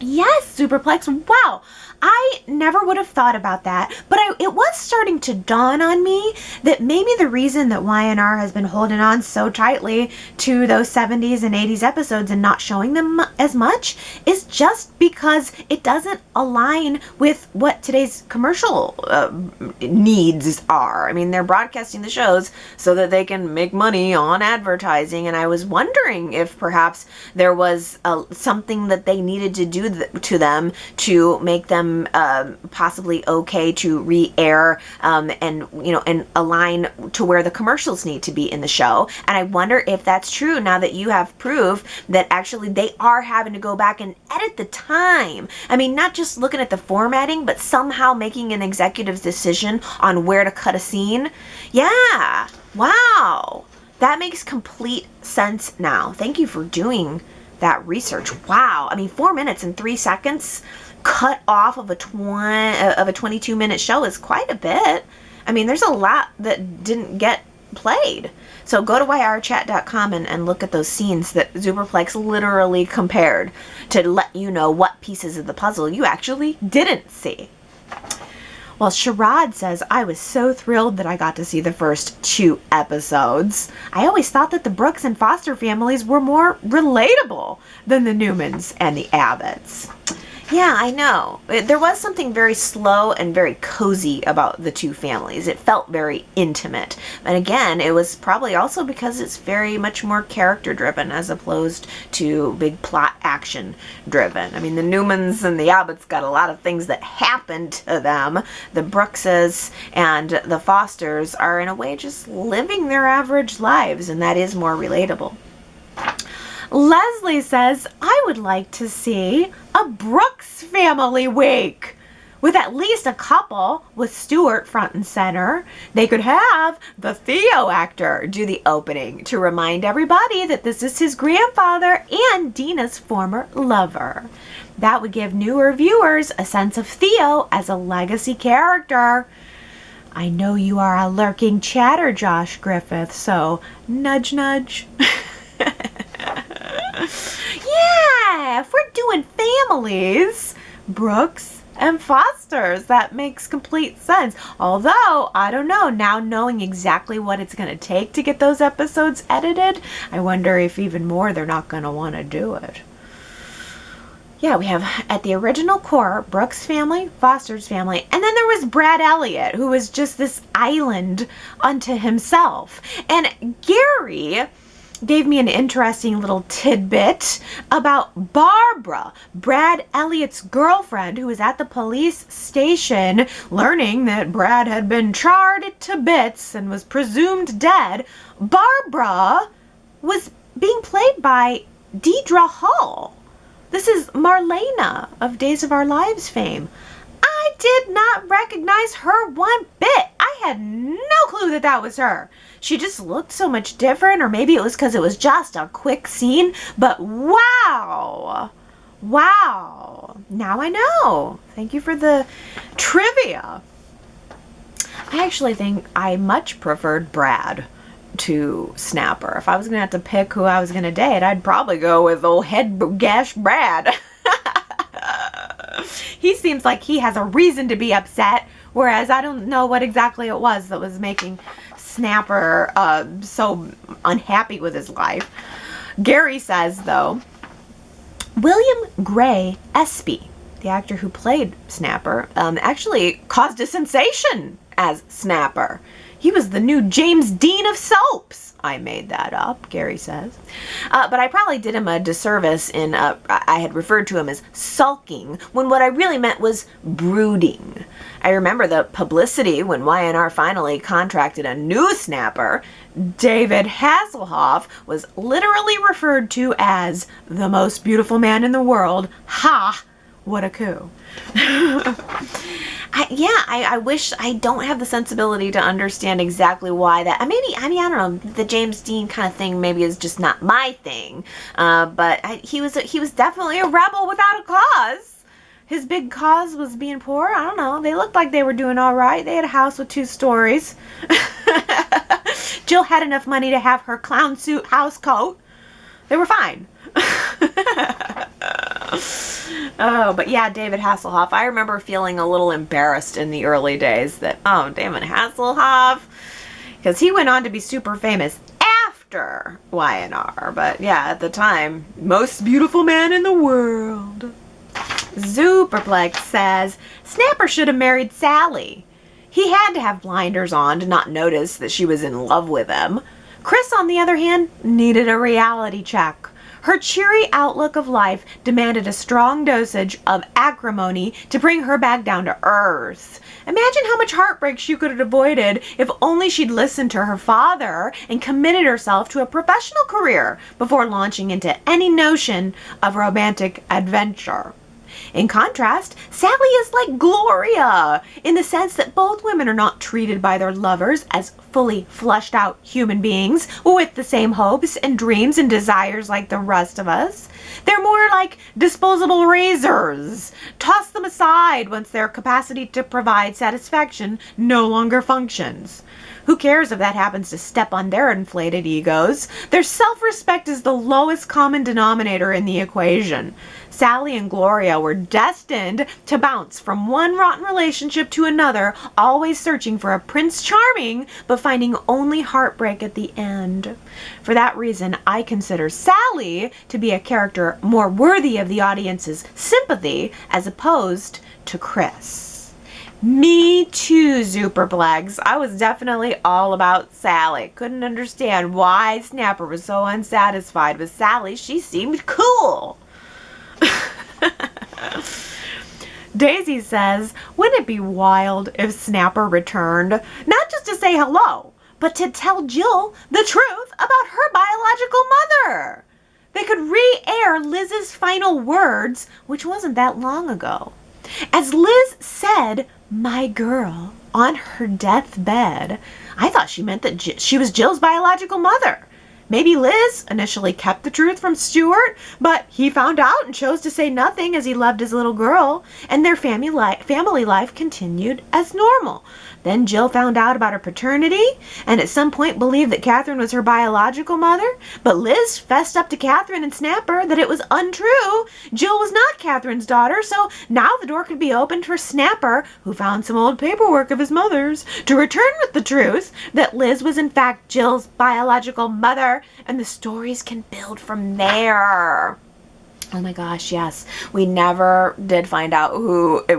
Yes, Superplex, wow. I never would have thought about that, but it was starting to dawn on me that maybe the reason that Y&R has been holding on so tightly to those 70s and 80s episodes and not showing them as much is just because it doesn't align with what today's commercial needs are. I mean, they're broadcasting the shows so that they can make money on advertising, and I was wondering if perhaps there was something that they needed to do to them to make them possibly okay to re-air and align to where the commercials need to be in the show. And I wonder if that's true now that you have proof that actually they are having to go back and edit the time. I mean, not just looking at the formatting, but somehow making an executive's decision on where to cut a scene. Yeah, wow. That makes complete sense now. Thank you for doing that research. Wow. I mean, 4 minutes and 3 seconds cut off of a 22-minute show is quite a bit. I mean, there's a lot that didn't get played. So go to yrchat.com and look at those scenes that Superplex literally compared to let you know what pieces of the puzzle you actually didn't see. Well, Sherrod says, I was so thrilled that I got to see the first 2 episodes. I always thought that the Brooks and Foster families were more relatable than the Newmans and the Abbotts. Yeah, I know. There was something very slow and very cozy about the two families. It felt very intimate. And again, it was probably also because it's very much more character driven as opposed to big plot action driven. I mean, the Newmans and the Abbots got a lot of things that happened to them. The Brookses and the Fosters are in a way just living their average lives, and that is more relatable. Leslie says, I would like to see a Brooks family week with at least a couple with Stuart front and center. They could have the Theo actor do the opening to remind everybody that this is his grandfather and Dina's former lover. That would give newer viewers a sense of Theo as a legacy character. I know you are a lurking chatter, Josh Griffith, so nudge nudge. Yeah, if we're doing families, Brooks and Fosters, that makes complete sense. Although, I don't know, now knowing exactly what it's going to take to get those episodes edited, I wonder if even more they're not going to want to do it. Yeah, we have at the original core, Brooks family, Foster's family, and then there was Brad Elliot, who was just this island unto himself. And Gary gave me an interesting little tidbit about Barbara, Brad Elliot's girlfriend, who was at the police station learning that Brad had been charred to bits and was presumed dead. Barbara was being played by Deidre Hall. This is Marlena of Days of Our Lives fame. I did not recognize her one bit. I had no clue that that was her. She just looked so much different, or maybe it was because it was just a quick scene, but wow. Wow. Now I know. Thank you for the trivia. I actually think I much preferred Brad to Snapper. If I was going to have to pick who I was going to date, I'd probably go with old head gash Brad. He seems like he has a reason to be upset, whereas I don't know what exactly it was that was making Snapper so unhappy with his life. Gary says, though, William Gray Espy, the actor who played Snapper, actually caused a sensation as Snapper. He was the new James Dean of soaps. I made that up, Gary says. But I probably did him a disservice in, I had referred to him as sulking, when what I really meant was brooding. I remember the publicity when Y&R finally contracted a new Snapper. David Hasselhoff was literally referred to as the most beautiful man in the world. Ha! What a coup. I wish I don't have the sensibility to understand exactly why that. I don't know. The James Dean kind of thing maybe is just not my thing. But he was definitely a rebel without a cause. His big cause was being poor. I don't know. They looked like they were doing all right. They had a house with 2 stories. Jill had enough money to have her clown suit house coat. They were fine. Oh, but yeah, David Hasselhoff. I remember feeling a little embarrassed in the early days that, oh, David Hasselhoff, because he went on to be super famous after Y&R. But yeah, at the time, most beautiful man in the world. Superplex says, Snapper should have married Sally. He had to have blinders on to not notice that she was in love with him. Chris, on the other hand, needed a reality check. Her cheery outlook of life demanded a strong dosage of acrimony to bring her back down to earth. Imagine how much heartbreak she could have avoided if only she'd listened to her father and committed herself to a professional career before launching into any notion of romantic adventure. In contrast, Sally is like Gloria, in the sense that both women are not treated by their lovers as fully fleshed out human beings with the same hopes and dreams and desires like the rest of us. They're more like disposable razors. Toss them aside once their capacity to provide satisfaction no longer functions. Who cares if that happens to step on their inflated egos? Their self-respect is the lowest common denominator in the equation. Sally and Gloria were destined to bounce from one rotten relationship to another, always searching for a Prince Charming, but finding only heartbreak at the end. For that reason, I consider Sally to be a character more worthy of the audience's sympathy as opposed to Chris. Me too, Superplex. I was definitely all about Sally. Couldn't understand why Snapper was so unsatisfied with Sally. She seemed cool. Daisy says, wouldn't it be wild if Snapper returned, not just to say hello, but to tell Jill the truth about her biological mother? They could re-air Liz's final words, which wasn't that long ago. As Liz said, my girl, on her deathbed, I thought she meant that she was Jill's biological mother. Maybe Liz initially kept the truth from Stuart, but he found out and chose to say nothing as he loved his little girl, and their family life continued as normal. Then Jill found out about her paternity, and at some point believed that Katherine was her biological mother, but Liz fessed up to Katherine and Snapper that it was untrue. Jill was not Katherine's daughter, so now the door could be opened for Snapper, who found some old paperwork of his mother's, to return with the truth that Liz was in fact Jill's biological mother, and the stories can build from there. Oh my gosh, yes. We never did find out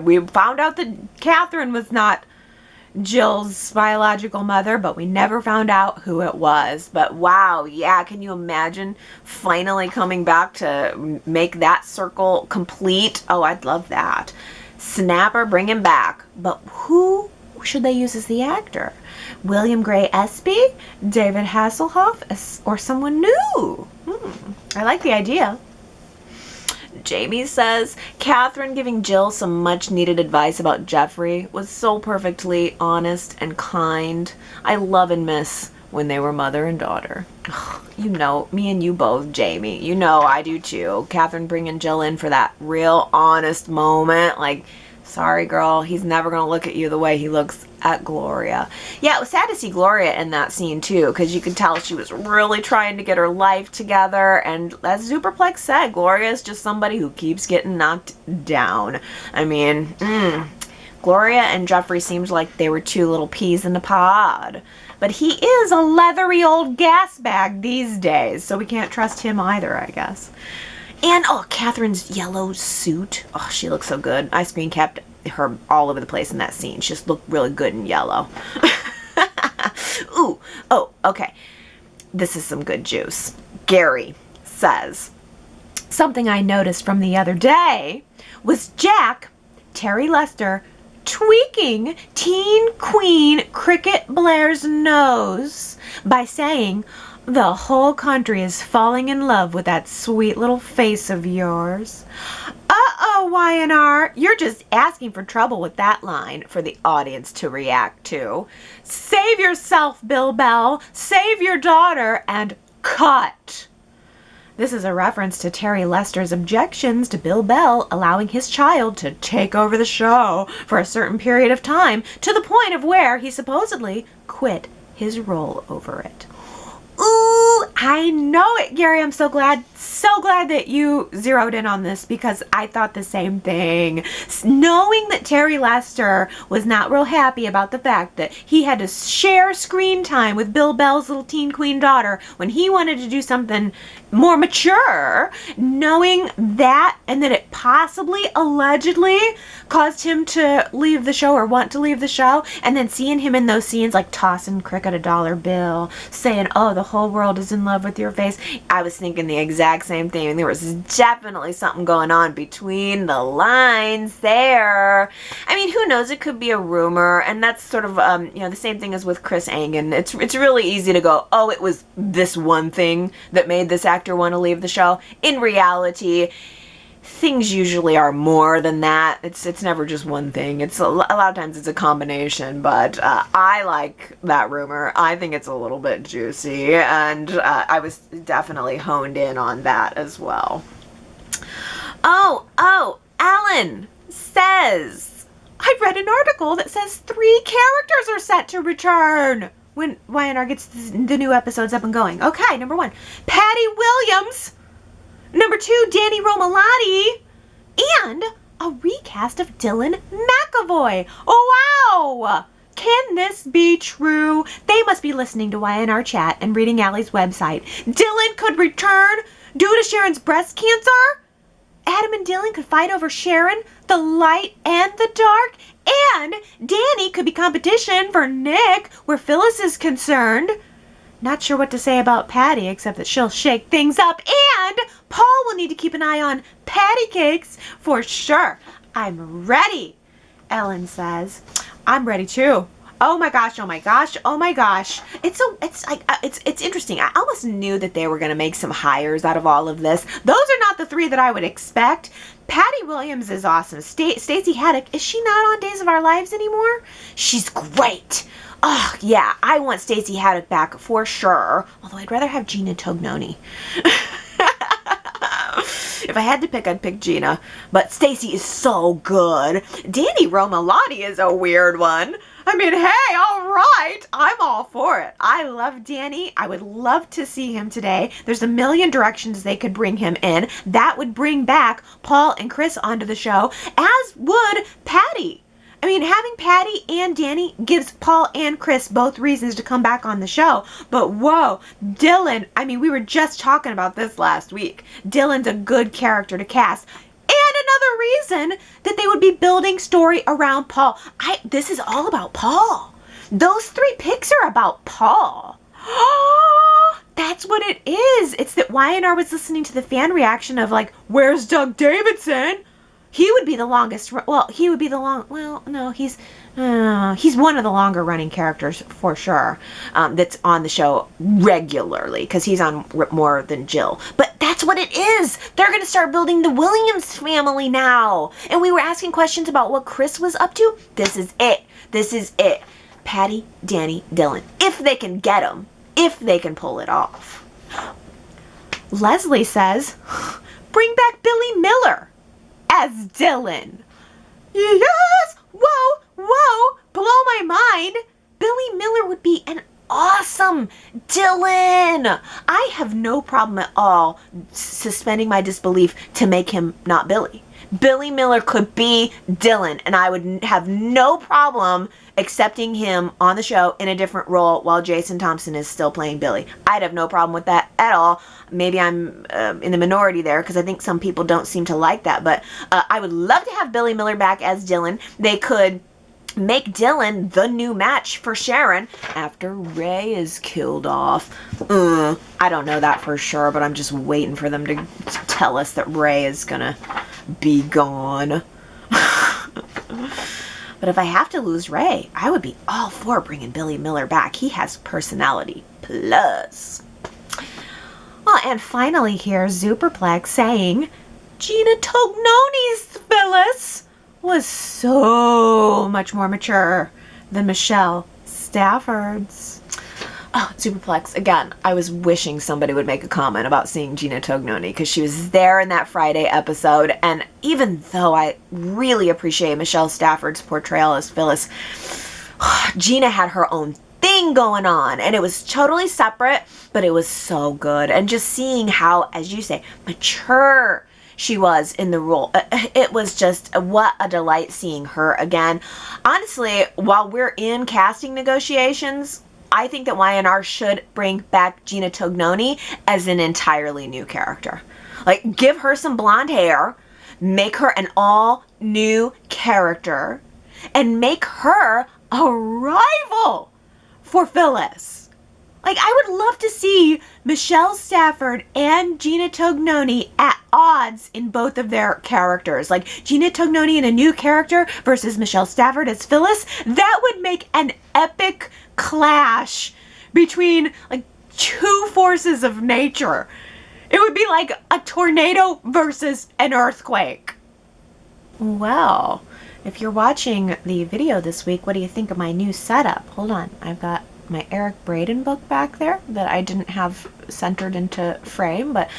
we found out that Katherine was not Jill's biological mother, but we never found out who it was. But wow, yeah, can you imagine finally coming back to make that circle complete? Oh, I'd love that. Snapper, bring him back. But who should they use as the actor? William Gray Espy, David Hasselhoff, or someone new? I like the idea. Jamie says, Katherine giving Jill some much needed advice about Jeffrey was so perfectly honest and kind. I love and miss when they were mother and daughter. You know, me and you both, Jamie. You know I do too. Katherine bringing Jill in for that real honest moment. Like, sorry girl, he's never going to look at you the way he looks at Gloria. Yeah, it was sad to see Gloria in that scene too, because you could tell she was really trying to get her life together, and as Superplex said, Gloria is just somebody who keeps getting knocked down. I mean, Gloria and Jeffrey seemed like they were two little peas in a pod. But he is a leathery old gas bag these days, so we can't trust him either, I guess. And, oh, Katherine's yellow suit. Oh, she looks so good. I screen capped her all over the place in that scene. She just looked really good in yellow. Ooh, oh, okay. This is some good juice. Gary says, something I noticed from the other day was Jack, Terry Lester, tweaking Teen Queen Cricket Blair's nose by saying, the whole country is falling in love with that sweet little face of yours. Uh-oh, Y&R, you're just asking for trouble with that line for the audience to react to. Save yourself, Bill Bell. Save your daughter and cut. This is a reference to Terry Lester's objections to Bill Bell allowing his child to take over the show for a certain period of time, to the point of where he supposedly quit his role over it. Ooh, I know it, Gary. I'm so glad that you zeroed in on this, because I thought the same thing. Knowing that Terry Lester was not real happy about the fact that he had to share screen time with Bill Bell's little teen queen daughter when he wanted to do something more mature, knowing that, and that it possibly, allegedly, caused him to leave the show or want to leave the show, and then seeing him in those scenes like tossing Cricket a dollar bill, saying, oh, the whole world is in love with your face. I was thinking the exact same thing. There was definitely something going on between the lines there. I mean, who knows? It could be a rumor, and that's sort of, the same thing as with Chris Angan. It's really easy to go, oh, it was this one thing that made this actor want to leave the show. In reality, things usually are more than that. It's never just one thing. It's a lot of times it's a combination, but I like that rumor. I think it's a little bit juicy, and I was definitely honed in on that as well. Oh, Alan says, I read an article that says 3 characters are set to return. when Y&R gets the new episodes up and going. Okay, number 1, Patty Williams. Number 2, Danny Romalotti. And a recast of Dylan McAvoy. Oh, wow! Can this be true? They must be listening to Y&R Chat and reading Allie's website. Dylan could return due to Sharon's breast cancer? Adam and Dylan could fight over Sharon, the light and the dark? And Danny could be competition for Nick where Phyllis is concerned? Not sure what to say about Patty except that she'll shake things up, and Paul will need to keep an eye on patty cakes for sure. I'm ready, Ellen says. I'm ready too. Oh my gosh, oh my gosh, oh my gosh. It's interesting. I almost knew that they were going to make some hires out of all of this. Those are not the 3 that I would expect. Patty Williams is awesome. Stacey Haddock, is she not on Days of Our Lives anymore? She's great. Oh, yeah, I want Stacey Haddock back for sure. Although I'd rather have Gina Tognoni. If I had to pick, I'd pick Gina. But Stacey is so good. Danny Romalotti is a weird one. I mean, hey, all right. I'm all for it. I love Danny. I would love to see him today. There's a million directions they could bring him in. That would bring back Paul and Chris onto the show, as would Patty. I mean, having Patty and Danny gives Paul and Chris both reasons to come back on the show. But whoa, Dylan, I mean, we were just talking about this last week. Dylan's a good character to cast. And another reason that they would be building story around Paul. This is all about Paul. Those 3 picks are about Paul. That's what it is. It's that Y&R was listening to the fan reaction of like, where's Doug Davidson? He would be the longest, he would be the he's one of the longer running characters for sure, that's on the show regularly, because he's on more than Jill. But that's what it is. They're going to start building the Williams family now. And we were asking questions about what Chris was up to. This is it. This is it. Patty, Danny, Dylan. If they can get them. If they can pull it off. Leslie says, bring back Billy Miller as Dylan. Yes! Whoa, whoa, blow my mind. Billy Miller would be an awesome Dylan. I have no problem at all suspending my disbelief to make him not Billy. Billy Miller could be Dylan, and I would have no problem accepting him on the show in a different role while Jason Thompson is still playing Billy. I'd have no problem with that at all. Maybe I'm in the minority there because I think some people don't seem to like that, but I would love to have Billy Miller back as Dylan. They could make Dylan the new match for Sharon after Ray is killed off. I don't know that for sure, but I'm just waiting for them to tell us that Ray is gonna be gone. But if I have to lose Ray, I would be all for bringing Billy Miller back. He has personality plus. Well, and finally here, Superplex saying Gina Tognoni's Phyllis was so much more mature than Michelle Stafford's. Oh, Superplex, again, I was wishing somebody would make a comment about seeing Gina Tognoni because she was there in that Friday episode, and even though I really appreciate Michelle Stafford's portrayal as Phyllis, Gina had her own thing going on, and it was totally separate, but it was so good. And just seeing how, as you say, mature she was in the role, it was just what a delight seeing her again. Honestly, while we're in casting negotiations, I think that Y&R should bring back Gina Tognoni as an entirely new character. Like, give her some blonde hair, make her an all-new character, and make her a rival for Phyllis. Like, I would love to see Michelle Stafford and Gina Tognoni at odds in both of their characters. Like, Gina Tognoni in a new character versus Michelle Stafford as Phyllis. That would make an epic clash between, like, two forces of nature. It would be like a tornado versus an earthquake. Well, if you're watching the video this week, what do you think of my new setup? Hold on, I've got my Eric Braeden book back there that I didn't have centered into frame, but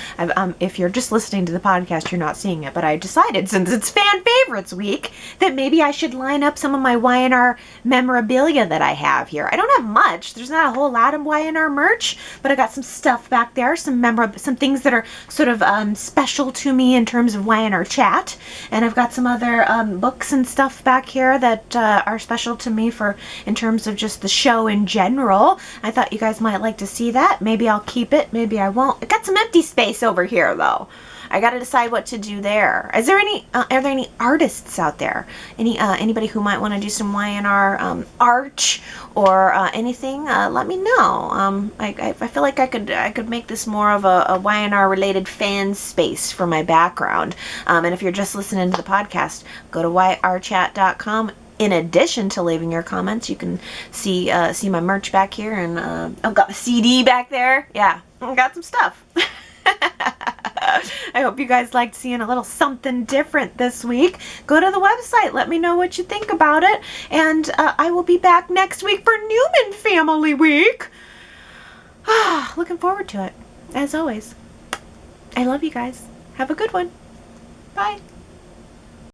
if you're just listening to the podcast, you're not seeing it. But I decided, since it's fan favorites week, that maybe I should line up some of my Y&R memorabilia that I have here. I don't have much. There's not a whole lot of Y&R merch, but I got some stuff back there, some things that are sort of special to me in terms of Y&R Chat, and I've got some other books and stuff back here that are special to me in terms of just the show in general. I thought you guys might like to see that. Maybe I'll keep it, maybe I won't. I got some empty space over here though. I got to decide what to do there. Are there any artists out there? Anybody who might want to do some Y&R art or anything? Let me know. I feel like I could make this more of a Y&R related fan space for my background. And if you're just listening to the podcast, go to yrchat.com. In addition to leaving your comments, you can see my merch back here, and I've got the CD back there. Yeah, I got some stuff. I hope you guys liked seeing a little something different this week. Go to the website. Let me know what you think about it. And I will be back next week for Newman Family Week. Looking forward to it. As always, I love you guys. Have a good one. Bye.